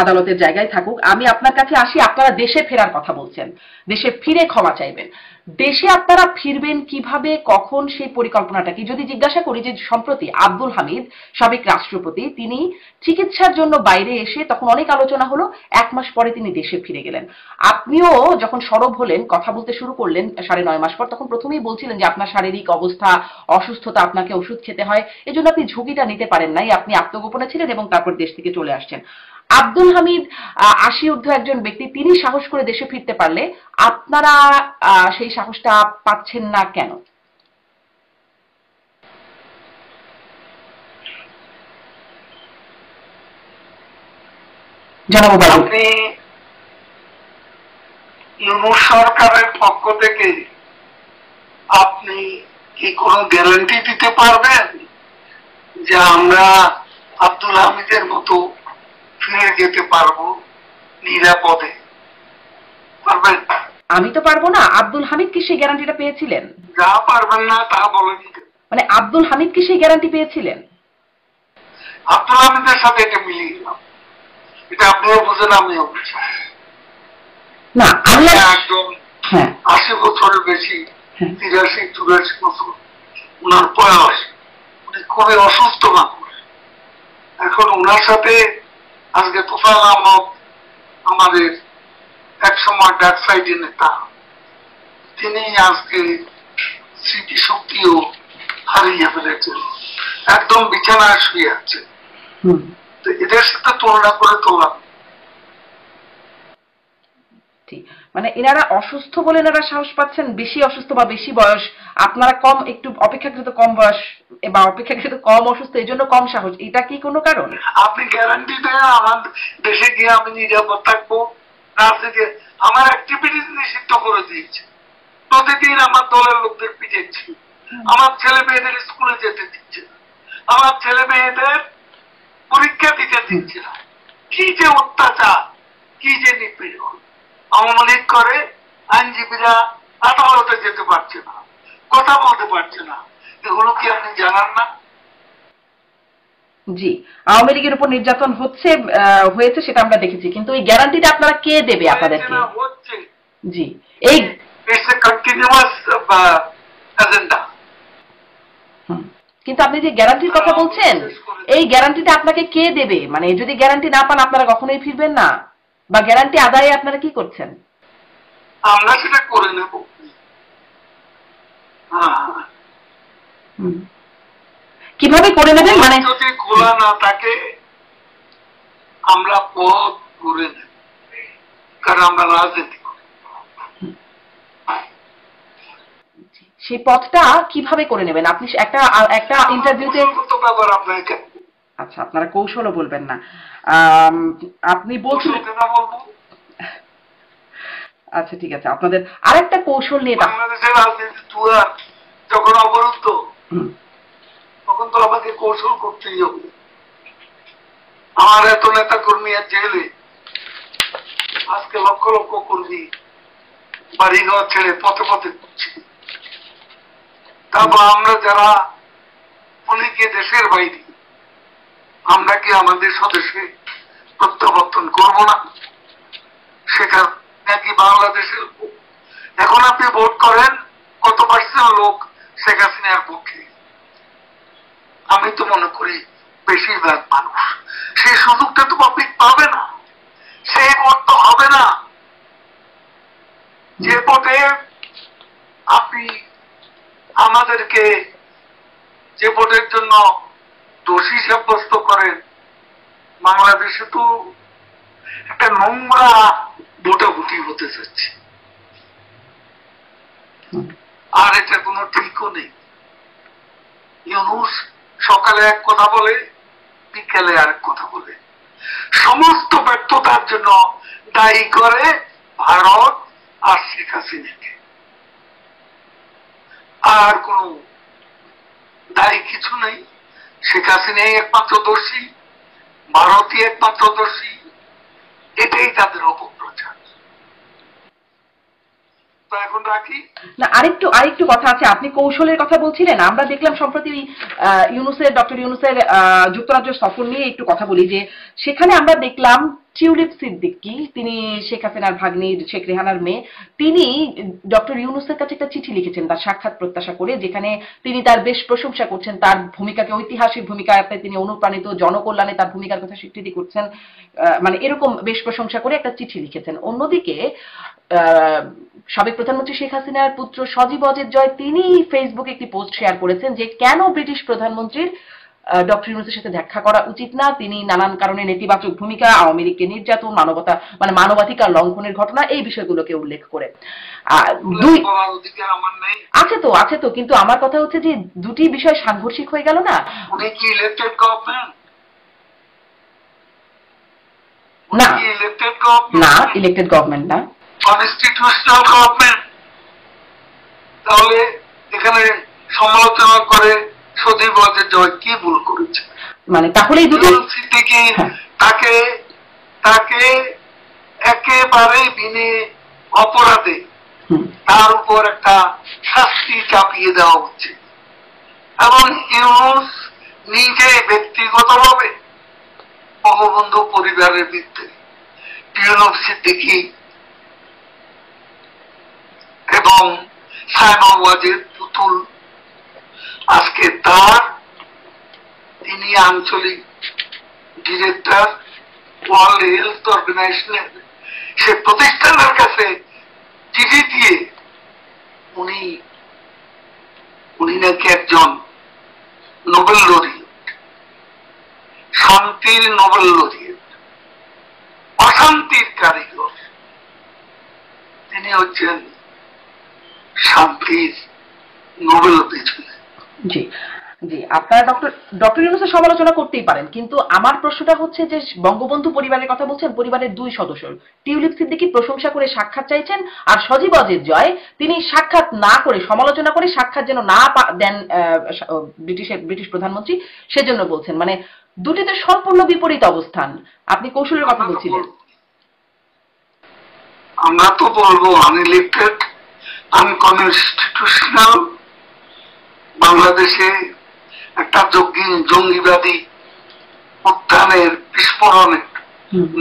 আদালতের জায়গায় থাকুক। আমি আপনার কাছে আসি, আপনারা দেশে ফেরার কথা বলছেন, দেশে ফিরে ক্ষমা চাইবেন। দেশে আপনারা ফিরবেন কিভাবে, কখন, সেই পরিকল্পনাটা কি? যদি জিজ্ঞাসা করি যে সম্প্রতি আব্দুল হামিদ সাবেক রাষ্ট্রপতি, তিনি চিকিৎসার জন্য বাইরে এসে তখন অনেক আলোচনা হলো, 1 মাস পরে তিনি দেশে ফিরে গেলেন। আপনিও যখন সরব হলেন, কথা বলতে শুরু করলেন 9.5 মাস পর, তখন প্রথমেই বলছিলেন যে আপনার শারীরিক অবস্থা, অসুস্থতা, আপনাকে ওষুধ খেতে হয়, এজন্য আপনি ঝুঁকিটা নিতে পারেন নাই, আপনি আত্মগোপনে ছিলেন এবং তারপর দেশ থেকে চলে আসছেন। আব্দুল হামিদ 80 ঊর্ধ্ব একজন ব্যক্তি, তিনি সাহস করে দেশে ফিরতে পারলে আপনারা সেই সাহসটা পাচ্ছেন না কেন? জানাবো বাবু। আপনি ইউনূস সরকারের পক্ষ থেকে আপনি কি কোনো গ্যারান্টি দিতে পারবেন যে আমরা আব্দুল হামিদের মতো ফিরে যেতে পারবো নিরাপদে? পারবেন? আমি তো পারবো না। আব্দুল হামিদ কি সেই গ্যারান্টিটা পেয়েছিলেন? যা পারবেন না তা বলেন। মানে আব্দুল হামিদ কি সেই গ্যারান্টি পেয়েছিলেন? আব্দুল হামিদের সাথে এটা মিলিয়ে গেলাম, এটা আপনিও বুঝেন আমিও বুঝি না। একদম হ্যাঁ 80 বছরের বেশি, 83-84 বছর ওনার বয়স, উনি খুবই অসুস্থ মানুষ। এখন ওনার সাথে আজকে তোফায়েল আহমদ আমাদের একসময় ডাক সাইডের নেতা, তিনি আজকে স্মৃতিশক্তিও হারিয়ে ফেলেছেন, একদম বিছানায় শুয়ে আছে। তো এদের সাথে তুলনা করে তোলা, মানে এনারা অসুস্থ বলে এনারা সাহস পাচ্ছেন, বেশি অসুস্থ বা বেশি বয়স, আপনারা কম, একটু অপেক্ষাকৃত কম বয়স বা অপেক্ষাকৃত কম অসুস্থ, এই জন্য কম সাহস, এটা কি কোনো কারণ? আপনি গ্যারান্টি দেন আমার দেশে গিয়ে আমি নিরাপদ থাকবো না? থেকে আমার অ্যাক্টিভিটিস নিষিদ্ধ করে দিয়েছে, প্রতিদিন আমার দলের লোকদের পিটাচ্ছি, আমার ছেলে মেয়েদের স্কুলে যেতে দিচ্ছে, আমার ছেলে মেয়েদের পরীক্ষা দিতে দিচ্ছে না। কি যে অত্যাচার, কি যে নিপীড়ন! আওয়ামী লীগ করে আইনজীবীরা আদালতে যেতে পারছে না, কথা বলতে পারছে না, এগুলো কি আপনি জানান না? জি, আওয়ামী লীগের উপর নির্যাতন হয়েছে সেটা আমরা দেখেছি, কিন্তু এই গ্যারান্টিটা আপনারা কে দেবে আপনাদেরকে? হচ্ছে জি, এই কন্টিনিউয়াস এজেন্ডা। কিন্তু আপনি যে গ্যারান্টির কথা বলছেন, এই গ্যারান্টিটা আপনাকে কে দেবে? মানে যদি গ্যারান্টি না পান আপনারা কখনোই ফিরবেন না, বা গ্যারান্টি আদায়ে আপনারা কি করছেন? আমরা সেটা করে নেব। কিভাবে করে নেবেন? মানে যদি খোলা না থাকে আমরা পথ করে নেব, কারণ আমরা রাজনীতি করি। সেই পথটা কিভাবে করে নেবেন? আপনি একটা ইন্টারভিউতে ব্যাপার আপনাকে, আচ্ছা আপনারা কৌশলও বলবেন না, আপনি বলছেন। আচ্ছা ঠিক আছে, আপনাদের আরেকটা কৌশল নিয়ে। বাংলাদেশের রাজনীতি যখন অবরুদ্ধ, তখন তো আমাকে কৌশল করতেই হবে। আমার এত নেতা কর্মী জেলে, আজকে লক্ষ লক্ষ কর্মী বাড়িঘর ছেড়ে পথে পথে ঘুরছে। তারপর আমরা যারা অনেকে দেশের বাইরে, আমরা কি আমাদের স্বদেশে প্রত্যাবর্তন করব না? সেটা নাকি বাংলাদেশের লোক? এখন আপনি ভোট করেন, কত পার্সেন্ট লোক শেখ হাসিনার পক্ষে? আমি তো মনে করি বেশিরভাগ মানুষ। সেই সুযোগটা তো পাবলিক পাবে না, সেই ভোট তো হবে না। যে ভোটে আপনি আমাদেরকে, যে ভোটের জন্য দোষী সাব্যস্ত করেন, বাংলাদেশে তো একটা নোংরা ভোটাভুটি হতে যাচ্ছে, আর এটা কোনো ঠিকও নেই। ইউনূস সকালে এক কথা বলে, বিকেলে আরেক কথা বলে, সমস্ত ব্যর্থতার জন্য দায়ী করে ভারত আর শেখ হাসিনাকে, আর কোন দায়ী কিছু নেই। শেখ হাসিনাই একমাত্র দোষী, ভারতই একমাত্র দোষী, এটাই তাদের অপপ্রচার। তো এখন রাখি না, আরেকটু কথা আছে। আপনি কৌশলের কথা বলছিলেন, আমরা দেখলাম সম্প্রতি ডক্টর ইউনূসের যুক্তরাজ্য সফর নিয়ে একটু কথা বলি, যে সেখানে আমরা দেখলাম টিউলিপ সিদ্দিকী, তিনি শেখ হাসিনার ভাগ্নি শেখ রেহানার মেয়ে, তিনি ডক্টর ইউনূসের কাছে একটা চিঠি লিখেছেন তার সাক্ষাৎ প্রত্যাশা করে, যেখানে তিনি তার বেশ প্রশংসা করছেন, তার ভূমিকাকে, ঐতিহাসিক ভূমিকায় তিনি অনুপ্রাণিত, জনকল্যাণে তার ভূমিকার কথা স্বীকৃতি করছেন, মানে এরকম বেশ প্রশংসা করে একটা চিঠি লিখেছেন। অন্যদিকে সাবেক প্রধানমন্ত্রী শেখ হাসিনার পুত্র সজীব অজিত জয়, তিনি ফেসবুকে একটি পোস্ট শেয়ার করেছেন যে কেন ব্রিটিশ প্রধানমন্ত্রীর ডক্টর ইউনূসের সাথে দেখা করা উচিত না, তিনি নানান কারণে নেতিবাচক ভূমিকা, আওয়ামী লীগকে নির্যাতন, মানবাধিকার লঙ্ঘনের ঘটনা, এই বিষয়গুলোকে উল্লেখ করে। আছে তো, কিন্তু আমার কথা হচ্ছে যে দুটি বিষয় সাংঘর্ষিক হয়ে গেল না। উনি কি ইলেক্টেড গভর্নমেন্ট? না ইলেক্টেড গভর্নমেন্ট না, ইলেক্টেড গভর্নমেন্ট না, কনস্টিটিউশনাল গভর্নমেন্ট। তাহলে এখানে সমালোচনা করে সজীব ওয়াজেদ জয় কি ভুল করেছে? মানে তাহলে এই দুটো থেকে তাকে তাকে একেবারে বিনে অপরাধে তার উপর একটা শাস্তি চাপিয়ে দেওয়া হচ্ছে, এবং ইউনুস নিজে ব্যক্তিগতভাবে বঙ্গবন্ধু পরিবারের বিরুদ্ধে টিউলিপ সিদ্দিকী এবং সাইমন ওয়াজেদ পুতুল, আজকে তিনি আঞ্চলিক ডিরেক্টর ওয়ার্ল্ড হেলথ অর্গানাইজেশনের সে প্রতিষ্ঠানের কাছে চিঠি দিয়ে উনি নাকি একজন নোবেল লরিয়েট, শান্তির নোবেল লরিয়েট, অশান্তির কারিগর, তিনি হচ্ছেন শান্তির নোবেল বিজয়ী। জি জি, আপনারা ডক্টর ইউনূসের সমালোচনা করতেই পারেন, কিন্তু আমার প্রশ্নটা হচ্ছে যে বঙ্গবন্ধু পরিবারের কথা বলছেন, পরিবারের দুই সদস্য টিউলিপ সিদ্দিকী প্রশংসা করে সাক্ষাৎ চাইছেন, আর সজীব ওয়াজেদ জয় তিনি সাক্ষাৎ না করে, সমালোচনা করে সাক্ষাৎ যেন না দেন ব্রিটিশ প্রধানমন্ত্রী, সেজন্য বলছেন। মানে দুটিতে সম্পূর্ণ বিপরীত অবস্থান। আপনি কৌশলের কথা বলছিলেন। আমরা তো বলবো আনইলেক্টেড, আনকনস্টিটিউশনাল বাংলাদেশে একটা জঙ্গিবাদী উত্থানের বিস্ফোরণের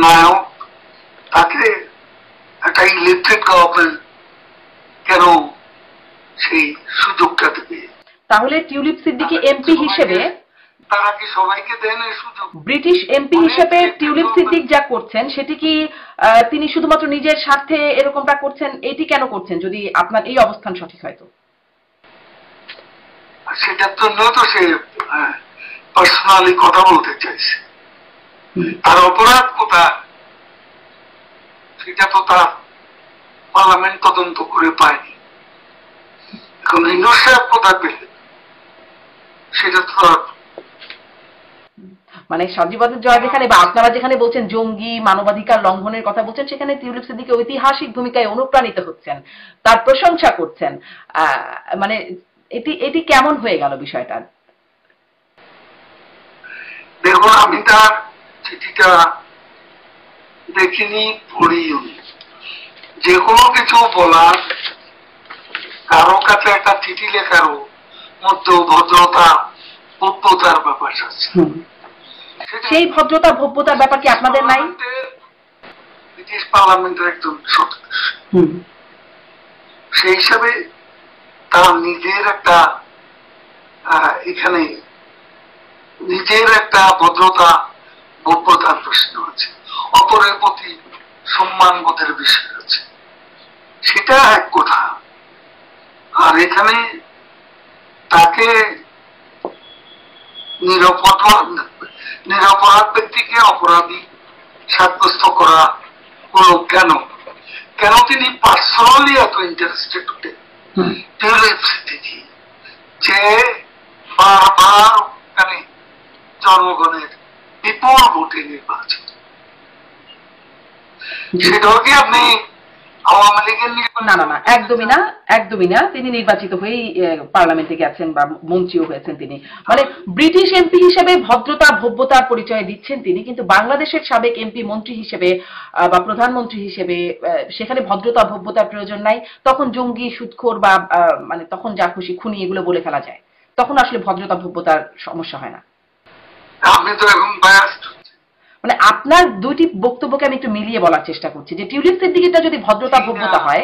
নায়ক, তাকে একটা ইলেকটেড গভর্নমেন্ট কেন সেই সুযোগটা দেবে? তাহলে টিউলিপ সিদ্দিকী এমপি হিসেবে তারা কি সবাইকে দেন এই সুযোগ? ব্রিটিশ এমপি হিসেবে টিউলিপ সিদ্দিক যা করছেন সেটি কি তিনি শুধুমাত্র নিজের স্বার্থে এরকমটা করছেন? এটি কেন করছেন যদি আপনার এই অবস্থান সঠিক হয়? তো সেটার জন্য তো সে পার্সোনালি কথা বলতে চাইছে। তার অপরাধ কোথায় সেটা তো তার পার্লামেন্ট তদন্ত করে পায়নি। এখন ইউনূস সাহেব কোথায় পেলে সেটা তো মানে সজীব ওয়াজেদ জয় যেখানে বা আপনারা যেখানে বলছেন জঙ্গি মানবাধিকার লঙ্ঘনের কথা বলছেন, সেখানে টিউলিপ সিদ্দিকী ঐতিহাসিক ভূমিকায় অনুপ্রাণিত হচ্ছেন, তার প্রশংসা করছেন। মানে এটি কেমন হয়ে গেল বিষয়টা? দেখুন, আমি তার চিঠিটা দেখিনি, পড়িও। যে কোনো কিছু বলার কারো কাছে একটা চিঠি লেখারও মধ্যে ভদ্রতা ভব্যতার ব্যাপার আছে। সেই ভদ্রতা ভব্যতার ব্যাপার কি আপনাদের নাই? ব্রিটিশ পার্লামেন্টের একজন সদস্য, সেই হিসাবে তার নিজের একটা এখানে নিজের একটা ভদ্রতা ভব্যতার প্রশ্ন আছে, অপরের প্রতি সম্মান বোধের বিষয় আছে, সেটা এক কথা। আর এখানে তাকে নিরপরাধ ব্যক্তিকে অপরাধী সাব্যস্ত করা হলো কেন? কেন তিনি পার্সোনালি এত ইন্টারেস্টেড হতেন টিউলিপ সিদ্দিকী, যে বারবার ওখানে জনগণের বিপুল ভোটে নির্বাচন, সেটাও কি আপনি আওয়ামী লীগের নির্বাচন? না না না, একদমই না। তিনি নির্বাচিত হয়েই পার্লামেন্টে গেছেন বা মন্ত্রীও হয়েছেন তিনি। মানে ব্রিটিশ এমপি হিসেবে ভদ্রতা ভব্যতার পরিচয় দিচ্ছেন তিনি, কিন্তু বাংলাদেশের সাবেক এমপি মন্ত্রী হিসেবে বা প্রধানমন্ত্রী হিসেবে সেখানে ভদ্রতা ভব্যতার প্রয়োজন নাই। তখন জঙ্গি, সুদখোর বা মানে তখন যা খুশি খুনি এগুলো বলে ফেলা যায়, তখন আসলে ভদ্রতা ভব্যতার সমস্যা হয় না। আপনি তো এখন বায়াসড। মানে আপনার দুইটি বক্তব্যকে আমি একটু মিলিয়ে বলার চেষ্টা করছি যে টিউলিপ সিদ্দিকীটা যদি ভদ্রতা ভব্যতা হয়।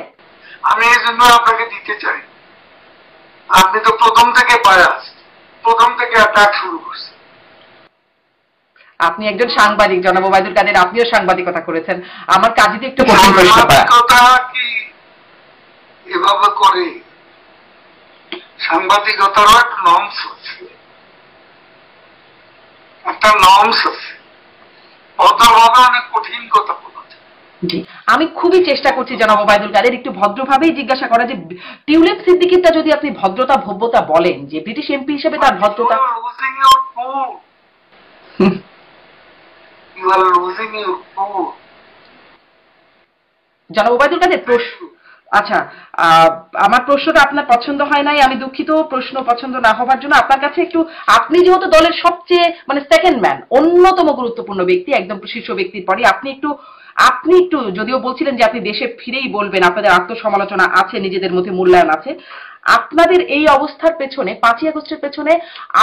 আমি এই জন্য আপনাকে দিতে চাই, আপনি তো প্রথম থেকে বায়াস, প্রথম থেকে অ্যাটাক শুরু করছেন। আপনি একজন সাংবাদিক জনাব ওবায়দুল কাদের, আপনিও সাংবাদিকতা করেছেন, আমার কাজে একটু কঠিন প্রশ্ন করা। সাংবাদিকতা কি এভাবে করে? সাংবাদিকতারও একটা নর্মস আছে, একটা নর্মস আছে, ভদ্রভাবে অনেক কঠিন কথা বলা যায়। জি, আমি খুবই চেষ্টা করছি জনাব ওবায়দুল কাদের একটু ভদ্রভাবেই জিজ্ঞাসা করা যে টিউলিপ সিদ্দিকীটা যদি আপনি ভদ্রতা ভব্যতা বলেন, যে ব্রিটিশ এমপি হিসেবে তার ভদ্রতা। You are losing your cool. জনাব ওবায়দুল কাদের, আচ্ছা, আমার প্রশ্নটা আপনার পছন্দ হয় নাই, আমি দুঃখিত। প্রশ্ন পছন্দ না হবার জন্য আপনার কাছে একটু, আপনি যেহেতু দলের সবচেয়ে মানে সেকেন্ড ম্যান, অন্যতম গুরুত্বপূর্ণ ব্যক্তি, একদম শীর্ষ ব্যক্তির পরে আপনি একটু যদিও বলছিলেন যে আপনি দেশে ফিরেই বলবেন, আপনাদের আত্মসমালোচনা আছে, নিজেদের মধ্যে মূল্যায়ন আছে, আপনাদের এই অবস্থার পেছনে 5ই আগস্টের পেছনে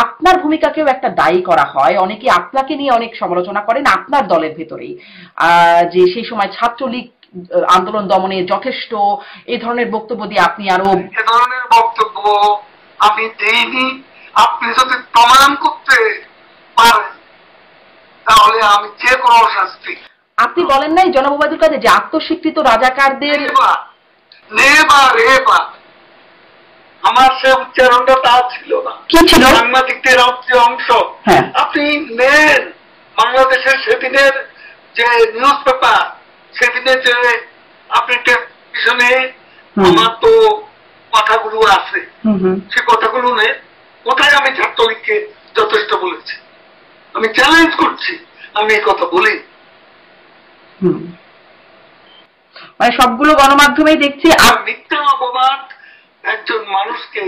আপনার ভূমিকাকেও একটা দায়ী করা হয়। অনেকে আপনাকে নিয়ে অনেক সমালোচনা করেন আপনার দলের ভেতরেই, যে সেই সময় ছাত্রলীগ আন্দোলন দমনে যথেষ্ট, এই ধরনের বক্তব্য দিয়ে আপনি আরো এ ধরনের বক্তব্য আমি দেইনি। আপনি যদি প্রমাণ করতে পারেন তাহলে আমি যে কোনো শাস্তি। আপনি বলেন নাই জনাব ওবায়দুল কাদের যে আত্মস্বীকৃত রাজাকারদের, আমার সে উচ্চারণটা তা ছিল না। কি ছিল? সাংবাদিকদের অংশ। হ্যাঁ, আপনি নেন বাংলাদেশের সেদিনের যে নিউজ পেপার, সেদিনে যে আপনি টেলিভিশনে আমার তো কথাগুলো আছে, সে কথাগুলো নেই। কোথায় আমি ছাত্রলীগকে যথেষ্ট বলেছি? আমি চ্যালেঞ্জ করছি, আমি এই কথা বলি। মানে সবগুলো গণমাধ্যমেই দেখছি মিথ্যা অপবাদ একজন মানুষকে।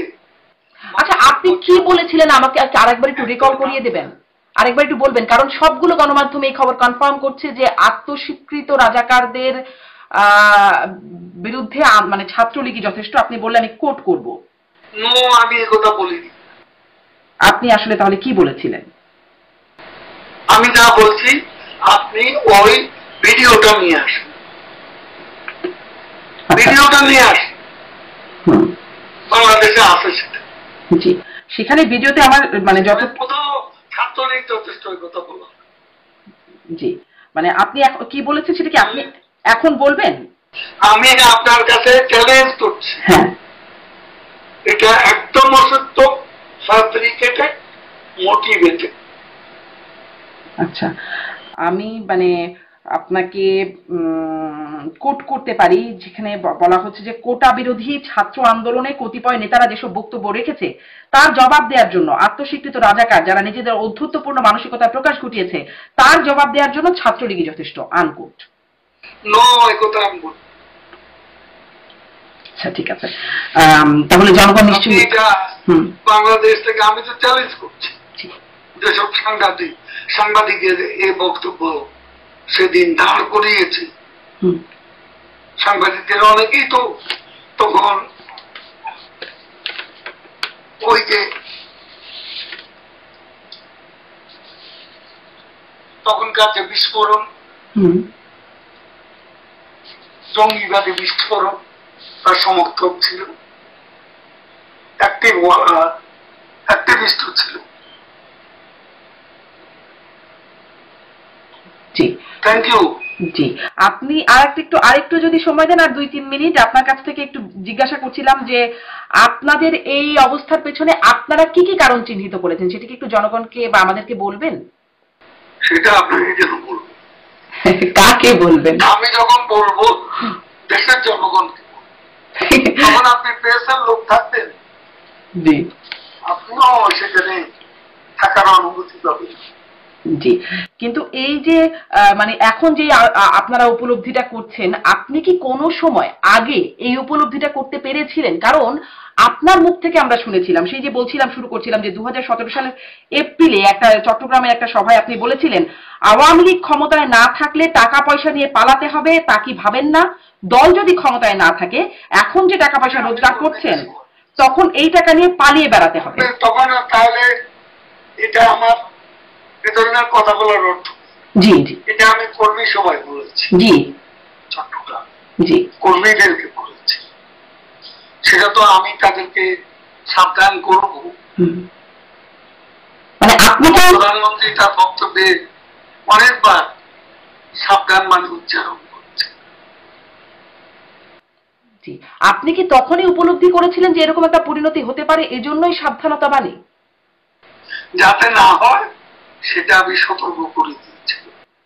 আচ্ছা, আপনি কি বলেছিলেন আমাকে আরেকবার একটু রিকল করিয়ে দেবেন, আরেকবার একটু বলবেন, কারণ সবগুলো গণমাধ্যমে এই খবর কনফার্ম করছে যে আত্মস্বীকৃত রাজাকারদের বিরুদ্ধে মানে ছাত্রলীগই যথেষ্ট। আপনি বললে আমি কোট করব। নো, আমি এই কথা বলিনি। আপনি আসলে তাহলে কি বলেছিলেন? আমি যা বলছি, আপনি ওই ভিডিওটা নিয়ে আসেন, ভিডিওটা নিয়ে আসেন, বাংলাদেশে আছে সেটা। জি, সেখানে ভিডিওতে আমার মানে যত কোথাও ছাত্রলীগ যথেষ্ট ওই কথা বলা। জি, মানে আপনি কি বলেছেন সেটা কি আপনি এখন বলবেন? আমি আপনার কাছে চ্যালেঞ্জ করছি। হ্যাঁ, এটা একদম অসত্য, ফ্যাব্রিকেটেড, মোটিভেটেড। আচ্ছা, আমি মানে আপনাকে কোট করতে পারি, যেখানে বলা হচ্ছে যে কোটা বিরোধী ছাত্র আন্দোলনে কতিপয় নেতারা যেসব বক্তব্য রেখেছে তার জবাব দেওয়ার জন্য আত্মস্বীকৃত রাজাকার যারা নিজেদের অধ্যুত্বপূর্ণ মানসিকতার প্রকাশ ঘটিয়েছে তার জবাব দেওয়ার জন্য ছাত্রলীগই যথেষ্ট, আনকোট। আচ্ছা, ঠিক আছে, তাহলে জনগণ নিশ্চয়ই বাংলাদেশ থেকে আমি তো চ্যালেঞ্জ করছি, যেসব সাংবাদিকের এই বক্তব্য সেদিন দাঁড় করিয়েছে, সাংবাদিকদের অনেকেই তো তখন ওই যে তখনকার যে বিস্ফোরণ, জঙ্গিবাদী বিস্ফোরণ, তার সমর্থক ছিল, অ্যাক্টিভিস্টও ছিল। জি, থ্যাংক ইউ। জি, আপনি আরেকটু যদি সময় দেন, আর 2-3 মিনিট, আপনার কাছ থেকে একটু জিজ্ঞাসা করছিলাম যে আপনাদের এই অবস্থার পেছনে আপনারা কি কি কারণ চিহ্নিত করেছেন, সেটা কি একটু জনগণকে বা আমাদেরকে বলবেন? সেটা আপনাকে যেন বলবো। কাকে বলবেন? আমি যখন বলবো দেশের জনগণকে, তখন আপনি প্রেসের লোক থাকবেন, জি, আপনিও সেখানে থাকার অনুমতি পাবেন। জি, কিন্তু এই যে মানে এখন যে আপনারা উপলব্ধিটা করছেন, আপনি কি কোনো সময় আগে এই উপলব্ধিটা করতে পেরেছিলেন? কারণ আপনার মুখ থেকে আমরা শুনেছিলাম, সেই যে বলছিলাম, শুরু করছিলাম যে 2017 সালের এপ্রিলে একটা চট্টগ্রামের একটা সভায় আপনি বলেছিলেন আওয়ামী লীগ ক্ষমতায় না থাকলে টাকা পয়সা নিয়ে পালাতে হবে, তা কি ভাবেন না? দল যদি ক্ষমতায় না থাকে, এখন যে টাকা পয়সা রোজগার করছেন তখন এই টাকা নিয়ে পালিয়ে বেড়াতে হবে। তখন তাহলে এটা আমার এ ধরনের কথা বলার অর্থ। জি জি, এটা আমি কর্মী সবাই বলেছি। জি, চট্টগ্রাম জি, কর্মীদেরকে বলেছি, সেটা তো আমি তাদেরকে সাবধান করব। মানে আপনি তো প্রধানমন্ত্রী তার বক্তব্যে অনেকবার সাবধান মানে উচ্চারণ করছে। জি, আপনি কি তখনই উপলব্ধি করেছিলেন যে এরকম একটা পরিণতি হতে পারে, এজন্যই সাবধানতা বাণী? যাতে না হয় সেটা আমি সতর্ক করে দিয়েছি।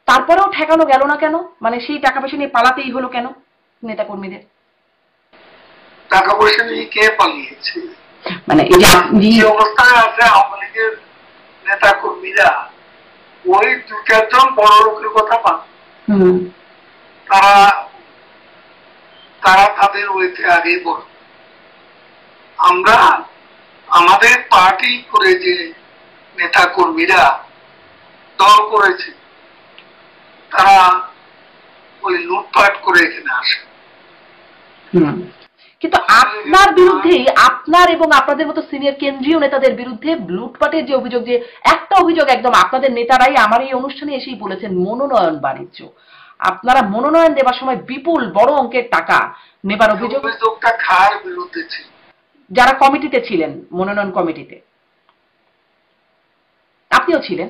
তারপরেও ঠেকানো গেল না কেন? মানে সেই টাকা পয়সা নিয়ে পালাতেই হলো কেন নেতা কর্মীদের? টাকা পয়সা নিয়ে কে পালিয়েছে? মানে এই যে অবস্থায় আছে আওয়ামী লীগের নেতা কর্মীরা, ওই 2-4 জন বড় লোকের কথা পান, তারা তারা তাদের ওইতে আগেই বল। আমরা আমাদের পার্টি করে যে নেতা কর্মীরা দল করেছে, তারা ওই লুটপাট করে এখানে আসে। কিন্তু আপনার বিরুদ্ধেই, আপনার এবং আপনাদের মতো সিনিয়র কেন্দ্রীয় নেতাদের বিরুদ্ধে লুটপাটের যে অভিযোগ, যে একটা অভিযোগ একদম আপনাদের নেতারাই আমার এই অনুষ্ঠানে এসেই বলেছেন, মনোনয়ন বাণিজ্য। আপনারা মনোনয়ন দেওয়ার সময় বিপুল বড় অঙ্কের টাকা নেবার অভিযোগটা খার বিরুদ্ধে ছিল, যারা কমিটিতে ছিলেন, মনোনয়ন কমিটিতে আপনিও ছিলেন।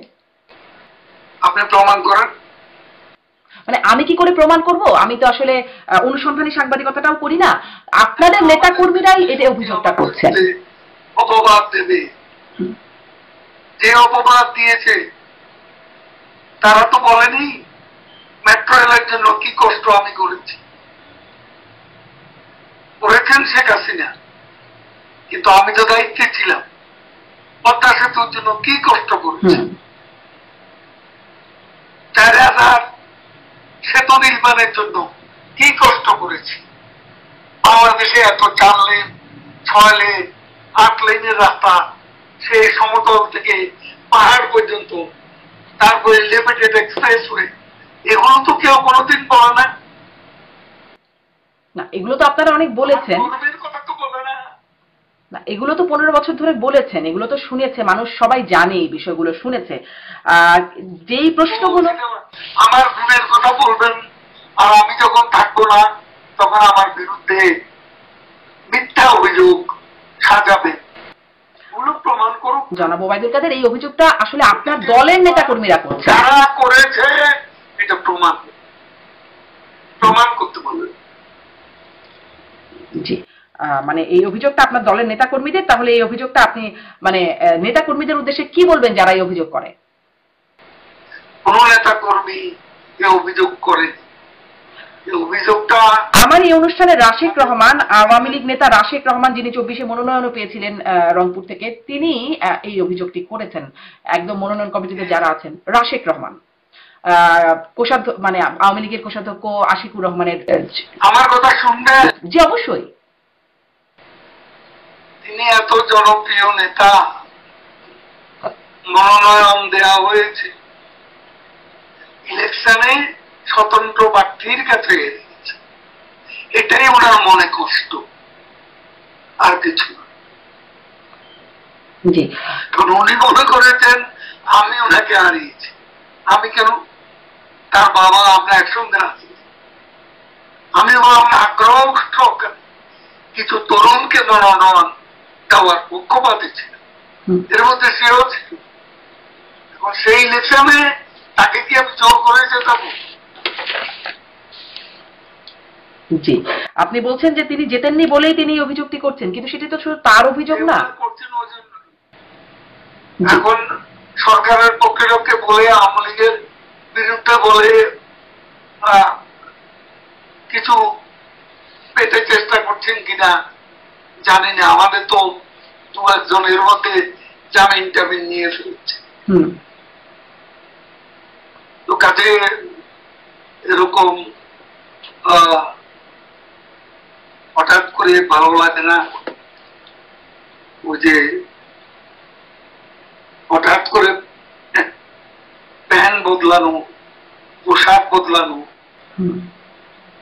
আপনি প্রমাণ করেন। মানে আমি কি করে প্রমাণ করব? আমি তো আসলে অনুসন্ধানী সাংবাদিকতাটাও করি না। আপনাদের নেতা কর্মীরাই এই অভিযোগটা করছেন। অপবাদ দেবে, যে অপবাদ দিয়েছে তারা তো বলেনি মেট্রো রেলের জন্য কি কষ্ট আমি করেছি। করেছেন শেখ হাসিনা, কিন্তু আমি তো দায়িত্বে ছিলাম। পদ্মা সেতুর জন্য কি কষ্ট করেছি, 4000 সেতু নির্মাণের জন্য কি কষ্ট করেছি। বাংলাদেশে এত 4 লেন 6 লেন 8 লেনের রাস্তা, সেই সমতল থেকে পাহাড় পর্যন্ত, তারপরে লিমিটেড এক্সপ্রেসওয়ে, এগুলো তো কেউ কোনোদিন বলে না। না, এগুলো তো আপনারা অনেক বলেছেন। কথা তো বলে না। না, এগুলো তো 15 বছর ধরে বলেছেন, এগুলো তো শুনেছে মানুষ, সবাই জানে এই বিষয়গুলো, শুনেছে। যেই প্রশ্নগুলো, আমার গুণের কথা বলবেন, আর আমি যখন থাকবো না তখন আমার বিরুদ্ধে মিথ্যা অভিযোগ সাজাবে, প্রমাণ করুক। জনাব ওবায়দুল কাদের, এই অভিযোগটা আসলে আপনার দলের নেতা কর্মীরা করছে। যারা করেছে এটা প্রমাণ করতে বলবেন। জি, মানে এই অভিযোগটা আপনার দলের নেতা কর্মীদের, তাহলে এই অভিযোগটা আপনি মানে নেতা কর্মীদের উদ্দেশ্যে কি বলবেন যারা এই অভিযোগ করে? কোন নেতা কর্মী এই অভিযোগ করে? অভিযোগটা আমার এই অনুষ্ঠানে রাশেক রহমান, আওয়ামী লীগ নেতা রাশেক রহমান, যিনি 24-এ মনোনয়নও পেয়েছিলেন রংপুর থেকে, তিনি এই অভিযোগটি করেছেন। একদম মনোনয়ন কমিটিতে যারা আছেন, রাশেক রহমান, কোষাধ্যক্ষ, মানে আওয়ামী লীগের কোষাধ্যক্ষ আশিকুর রহমানের। আমার কথা শুনবেন? জি, অবশ্যই। তিনি এত জনপ্রিয় নেতা, মনোনয়ন দেওয়া হয়েছে, ইলেকশনে স্বতন্ত্র প্রার্থীর কাছে গেছে, এটাই ওনার মনে কষ্ট, আর কিছু না। জি, কারণ উনি মনে করেছেন আমি ওনাকে হারিয়েছি। আমি কেন? তার বাবা আমরা একসঙ্গে আছি। আমি আগ্রহ কিছু তরুণকে মনোনয়ন দেওয়ার পক্ষপাতী ছিল, এর মধ্যে সেও ছিল। এবং সেই ইলেকশনে তাকে কি আমি জোর করে যেতাবো? জি, আপনি বলছেন যে তিনি জেতেননি বলেই তিনি অভিযোগটি করছেন, কিন্তু সেটি তো শুধু তার অভিযোগ না। এখন সরকারের পক্ষে লোককে বলে, আওয়ামী লীগের বিরুদ্ধে বলে কিছু পেতে চেষ্টা করছেন কিনা জানি না। আমাদের তো 2 জনের মধ্যে জামিন টামিন নিয়ে ফেলছে। তো কাজে এরকম হঠাৎ করে ভালো লাগে না। ওই যে হঠাৎ করে প্যান বদলানো, পোশাক বদলানো,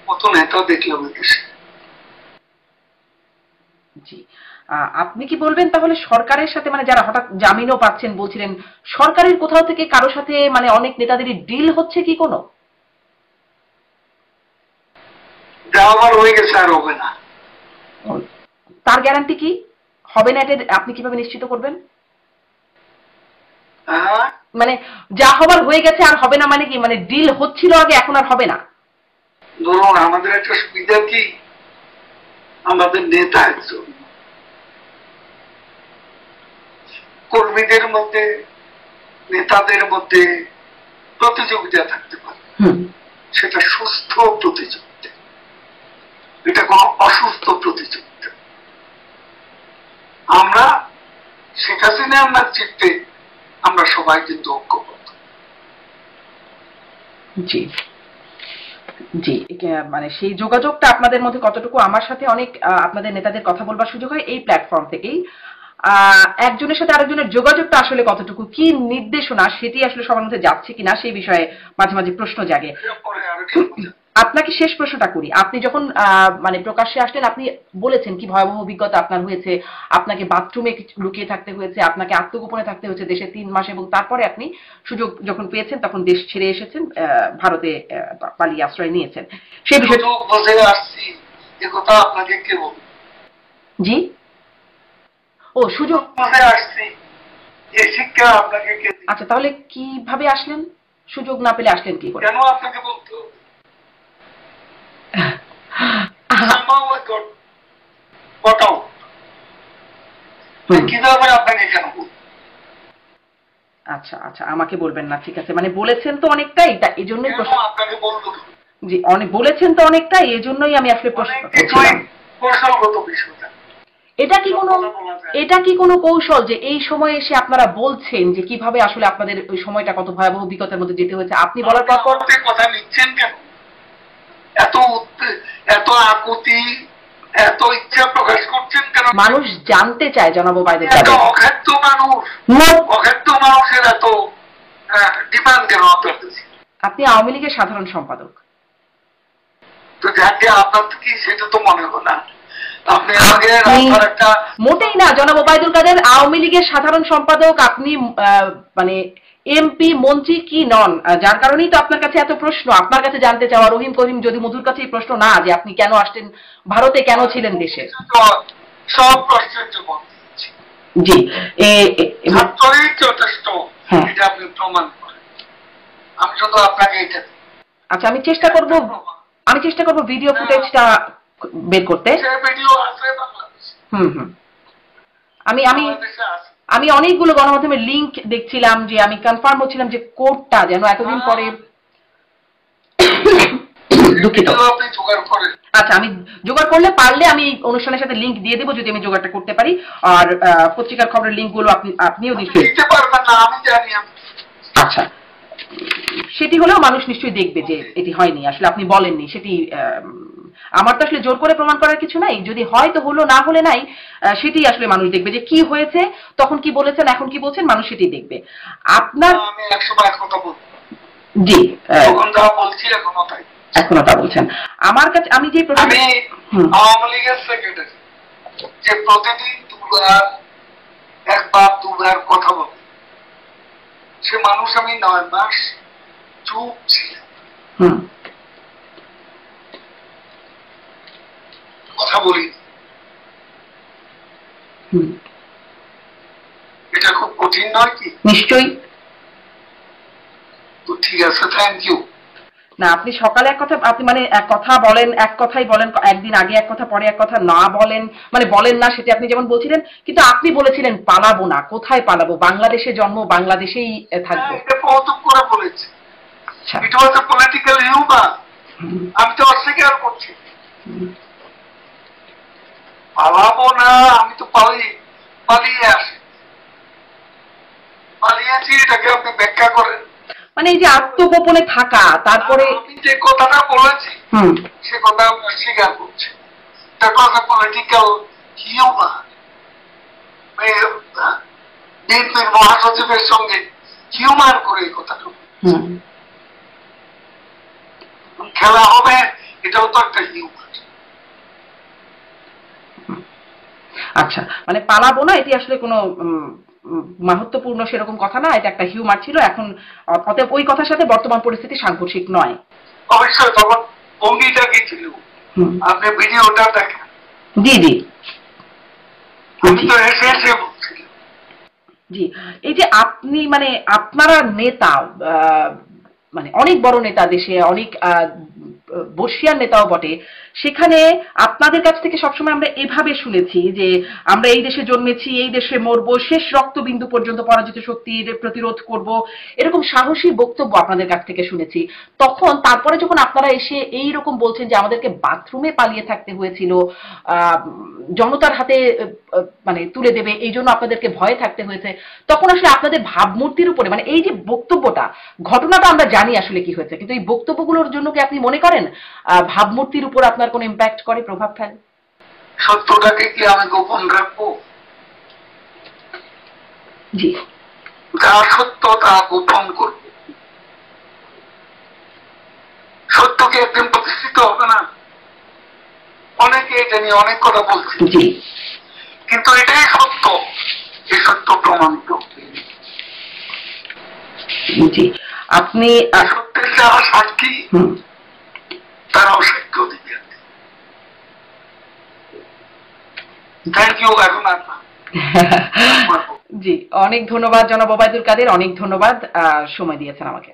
কত নেতা দেখলাম দেশে। জি, আপনি কি বলবেন তাহলে সরকারের সাথে, মানে যারা হঠাৎ জামিনও পাচ্ছেন বলছিলেন, সরকারের কোথাও থেকে কারো সাথে মানে অনেক নেতাদেরই ডিল হচ্ছে কি কোনো? যাওয়ার হয়ে গেছে, আর হবে না। তার গ্যারান্টি কি? হবে না, এটা আপনি কিভাবে নিশ্চিত করবেন? মানে যা হবার হয়ে গেছে আর হবে না মানে কি? মানে ডিল হচ্ছিল আগে, এখন আর হবে না? ধরুন, আমাদের একটা সুবিধা কি, আমাদের নেতা একজন, কর্মীদের মধ্যে নেতাদের মধ্যে প্রতিযোগিতা থাকতে পারে, সেটা সুস্থ প্রতিযোগিতা, এটা কোন অসুস্থ প্রতিযোগিতা। আমরা শেখ হাসিনার চিত্তে আমরা সবাই কিন্তু ঐক্যবদ্ধ। জি জি, মানে সেই যোগাযোগটা আপনাদের মধ্যে কতটুকু, আমার সাথে অনেক আপনাদের নেতাদের কথা বলবার সুযোগ হয় এই প্ল্যাটফর্ম থেকেই। একজনের সাথে আরেকজনের যোগাযোগটা আসলে কতটুকু, কি নির্দেশনা সেটি আসলে সবার মধ্যে যাচ্ছে কিনা সেই বিষয়ে মাঝে মাঝে প্রশ্ন জাগে। আপনাকে শেষ প্রশ্নটা করি, আপনি যখন মানে প্রকাশ্যে আসলেন, আপনি বলেছেন কি ভয়াবহ অভিজ্ঞতা আপনার হয়েছে, আপনাকে বাথরুমে লুকিয়ে থাকতে হয়েছে, আপনাকে আত্মগোপনে থাকতে হয়েছে দেশে 3 মাস, এবং তারপরে আপনি সুযোগ যখন পেয়েছেন তখন দেশ ছেড়ে এসেছেন, ভারতে পালিয়ে আশ্রয় নিয়েছেন, সেই বিষয়ে বুঝে আসছি এ কথা আপনাকে কে বলবে? জি, ও সুযোগ বুঝে আসছি এই শিক্ষা আপনাকে কে দিবে? আচ্ছা, তাহলে কিভাবে আসলেন? সুযোগ না পেলে আসলেন কি করে? কেন আপনাকে বলতে হবে? কিভাবে আপনাকে কেন বলবো? আচ্ছা আচ্ছা, আমাকে বলবেন না, ঠিক আছে, মানে বলেছেন তো অনেকটাই, এই জন্যই আপনাকে বলবো। জি, অনেক বলেছেন তো অনেকটাই, এই জন্যই আমি আসলে প্রশ্ন করছিলাম। কৌশলগত বিষয়টা এটা কি কোনো কৌশল যে এই সময় এসে আপনারা বলছেন যে কিভাবে আসলে আপনাদের ওই সময়টা কত ভয়াবহ অভিজ্ঞতার মধ্যে যেতে হয়েছে, আপনি বলার পর কথা নিচ্ছেন কেন? এত আকুতি, এত ইচ্ছা প্রকাশ করছেন কেন? মানুষ জানতে চায় জনাব ওবায়দুল কাদের, কাদের। অখাদ্য মানুষের এত ডিমান্ড কেন আপনার কাছে? আপনি আওয়ামী লীগের সাধারণ সম্পাদক। তো যাকে আপনার কি সেটা তো মনে হলো না। আপনি মোটেই না জনাব ওবায়দুল কাদের আওয়ামী লীগের সাধারণ সম্পাদক, আপনি মানে এমপি মন্ত্রী কি নন, যার কারণেই তো আপনার কাছে এত প্রশ্ন, আপনার কাছে জানতে চাওয়া। রহিম করিম যদি মধুর কাছে এই প্রশ্ন না যে আপনি কেন আসলেন ভারতে, কেন ছিলেন দেশে, সব প্রশ্নের জবাব জি যথেষ্ট, এটা আপনি প্রমাণ করেন। আমি শুধু আপনাকে এটা, আচ্ছা, আমি চেষ্টা করব ভিডিও ফুটেজটা বের করতে। ভিডিও আছে বাংলাদেশে। আমি আমি আমি অনেকগুলো গণমাধ্যমের লিংক দেখছিলাম, যে আমি কনফার্ম হচ্ছিলাম যে কোডটা যেন এতদিন পরে। দুঃখিত। আচ্ছা, আমি জোগাড় করলে পারলে আমি অনুষ্ঠানের সাথে লিংক দিয়ে দেবো, যদি আমি জোগাড়টা করতে পারি। আর পত্রিকার খবরের লিংক গুলো আপনিও দিতে পারবেন না, আমি জানি। আচ্ছা, সেটি হলেও মানুষ নিশ্চয়ই দেখবে যে এটি হয়নি, আসলে আপনি বলেননি সেটি। আমার তো আসলে জোর করে প্রমাণ করার কিছু নাই, যদি হয় তো হলো, না হলে নাই, সেটি আসলে মানুষ দেখবে যে কি হয়েছে, তখন কি বলেছেন, এখন কি বলছেন, মানুষ সেটি দেখবে। আপনার আমি 100 কথা বলবো। জি, তখন যা বলছি এখনো তা বলছেন। আমার কাছে আমি যে আমি আওয়ামী লীগের সেক্রেটারি, যে প্রতিদিন একবার দুবার কথা বলে, সে মানুষ আমি 9 মাস চুপ ছিলাম, কথা বলি। এটা খুব কঠিন নয় কি? নিশ্চয়ই। তো ঠিক আছে, থ্যাংক ইউ। না, আপনি সকালে এক কথা, আপনি মানে এক কথা বলেন, এক কথাই বলেন, একদিন আগে এক কথা, পরে এক কথা না বলেন, মানে বলেন না, সেটা আপনি যেমন বলছিলেন, কিন্তু আপনি বলেছিলেন পালাবো না। কোথায় পালাবো? বাংলাদেশে জন্ম, বাংলাদেশেই থাকবো। এটা কৌতুক করে বলেছি। এটা হচ্ছে পলিটিক্যাল হিউমার। আমি তো অস্বীকার করছি। পালাবো না, আমি তো পালিয়ে আসি, পালিয়েছি, এটাকে আপনি ব্যাখ্যা করেন। মানে এই যে আত্মগোপনে থাকা, তারপরে আমি যে কথাটা বলেছি সে কথা আমি স্বীকার করছি। Political humour. বিএনপির মহাসচিবের সঙ্গে হিউমার করে এই কথাটা খেলা হবে, এটাও তো একটা হিউমার। আচ্ছা, মানে পালাবো না, এটি আসলে কোনো মাহাত্ম্যপূর্ণ সেরকম কথা না, এটা একটা হিউমার ছিল। এখন অতএব ওই কথার সাথে বর্তমান পরিস্থিতি সাংঘর্ষিক নয়। অবশ্যই তখন ভঙ্গিটা কি ছিল, আপনি ভিডিওটা দেখেন। জি জি, আমি তো এসে বলছিলাম। জি, এই যে আপনি মানে আপনারা নেতা, মানে অনেক বড় নেতা, দেশে অনেক বর্ষিয়ার নেতাও বটে, সেখানে আপনাদের কাছ থেকে সবসময় আমরা এভাবে শুনেছি যে আমরা এই দেশে জন্মেছি, এই দেশে মরবো, শেষ রক্তবিন্দু পর্যন্ত পরাজিত শক্তির প্রতিরোধ করব, এরকম সাহসী বক্তব্য আপনাদের কাছ থেকে শুনেছি। তখন তারপরে যখন আপনারা এসে এই রকম বলছেন যে আমাদেরকে বাথরুমে পালিয়ে থাকতে হয়েছিল, জনতার হাতে মানে তুলে দেবে এই জন্য আপনাদেরকে ভয়ে থাকতে হয়েছে, তখন আসলে আপনাদের ভাবমূর্তির উপরে মানে এই যে বক্তব্যটা, ঘটনাটা আমরা জানি আসলে কি হয়েছে, কিন্তু এই বক্তব্যগুলোর জন্য কি আপনি মনে করেন ভাবমূর্তির উপর আপনার কোনো ইম্প্যাক্ট করে, প্রভাব ফেলে? সত্যটাকে কি আমি গোপন রাখবো? জি, যা সত্য তা গোপন করব। সত্য কি একদিন প্রতিষ্ঠিত হবে না? অনেকে এটা নিয়ে অনেক কথা বলছে, জি, কিন্তু এটাই সত্য, এই সত্য প্রমাণিত। জি, আপনি সত্যের যারা সাক্ষী তারাও সাক্ষ্য দিবেন। Thank you. এখন আর না। জি, অনেক ধন্যবাদ জনাব ওবায়দুল কাদের, অনেক ধন্যবাদ সময় দিয়েছেন আমাকে।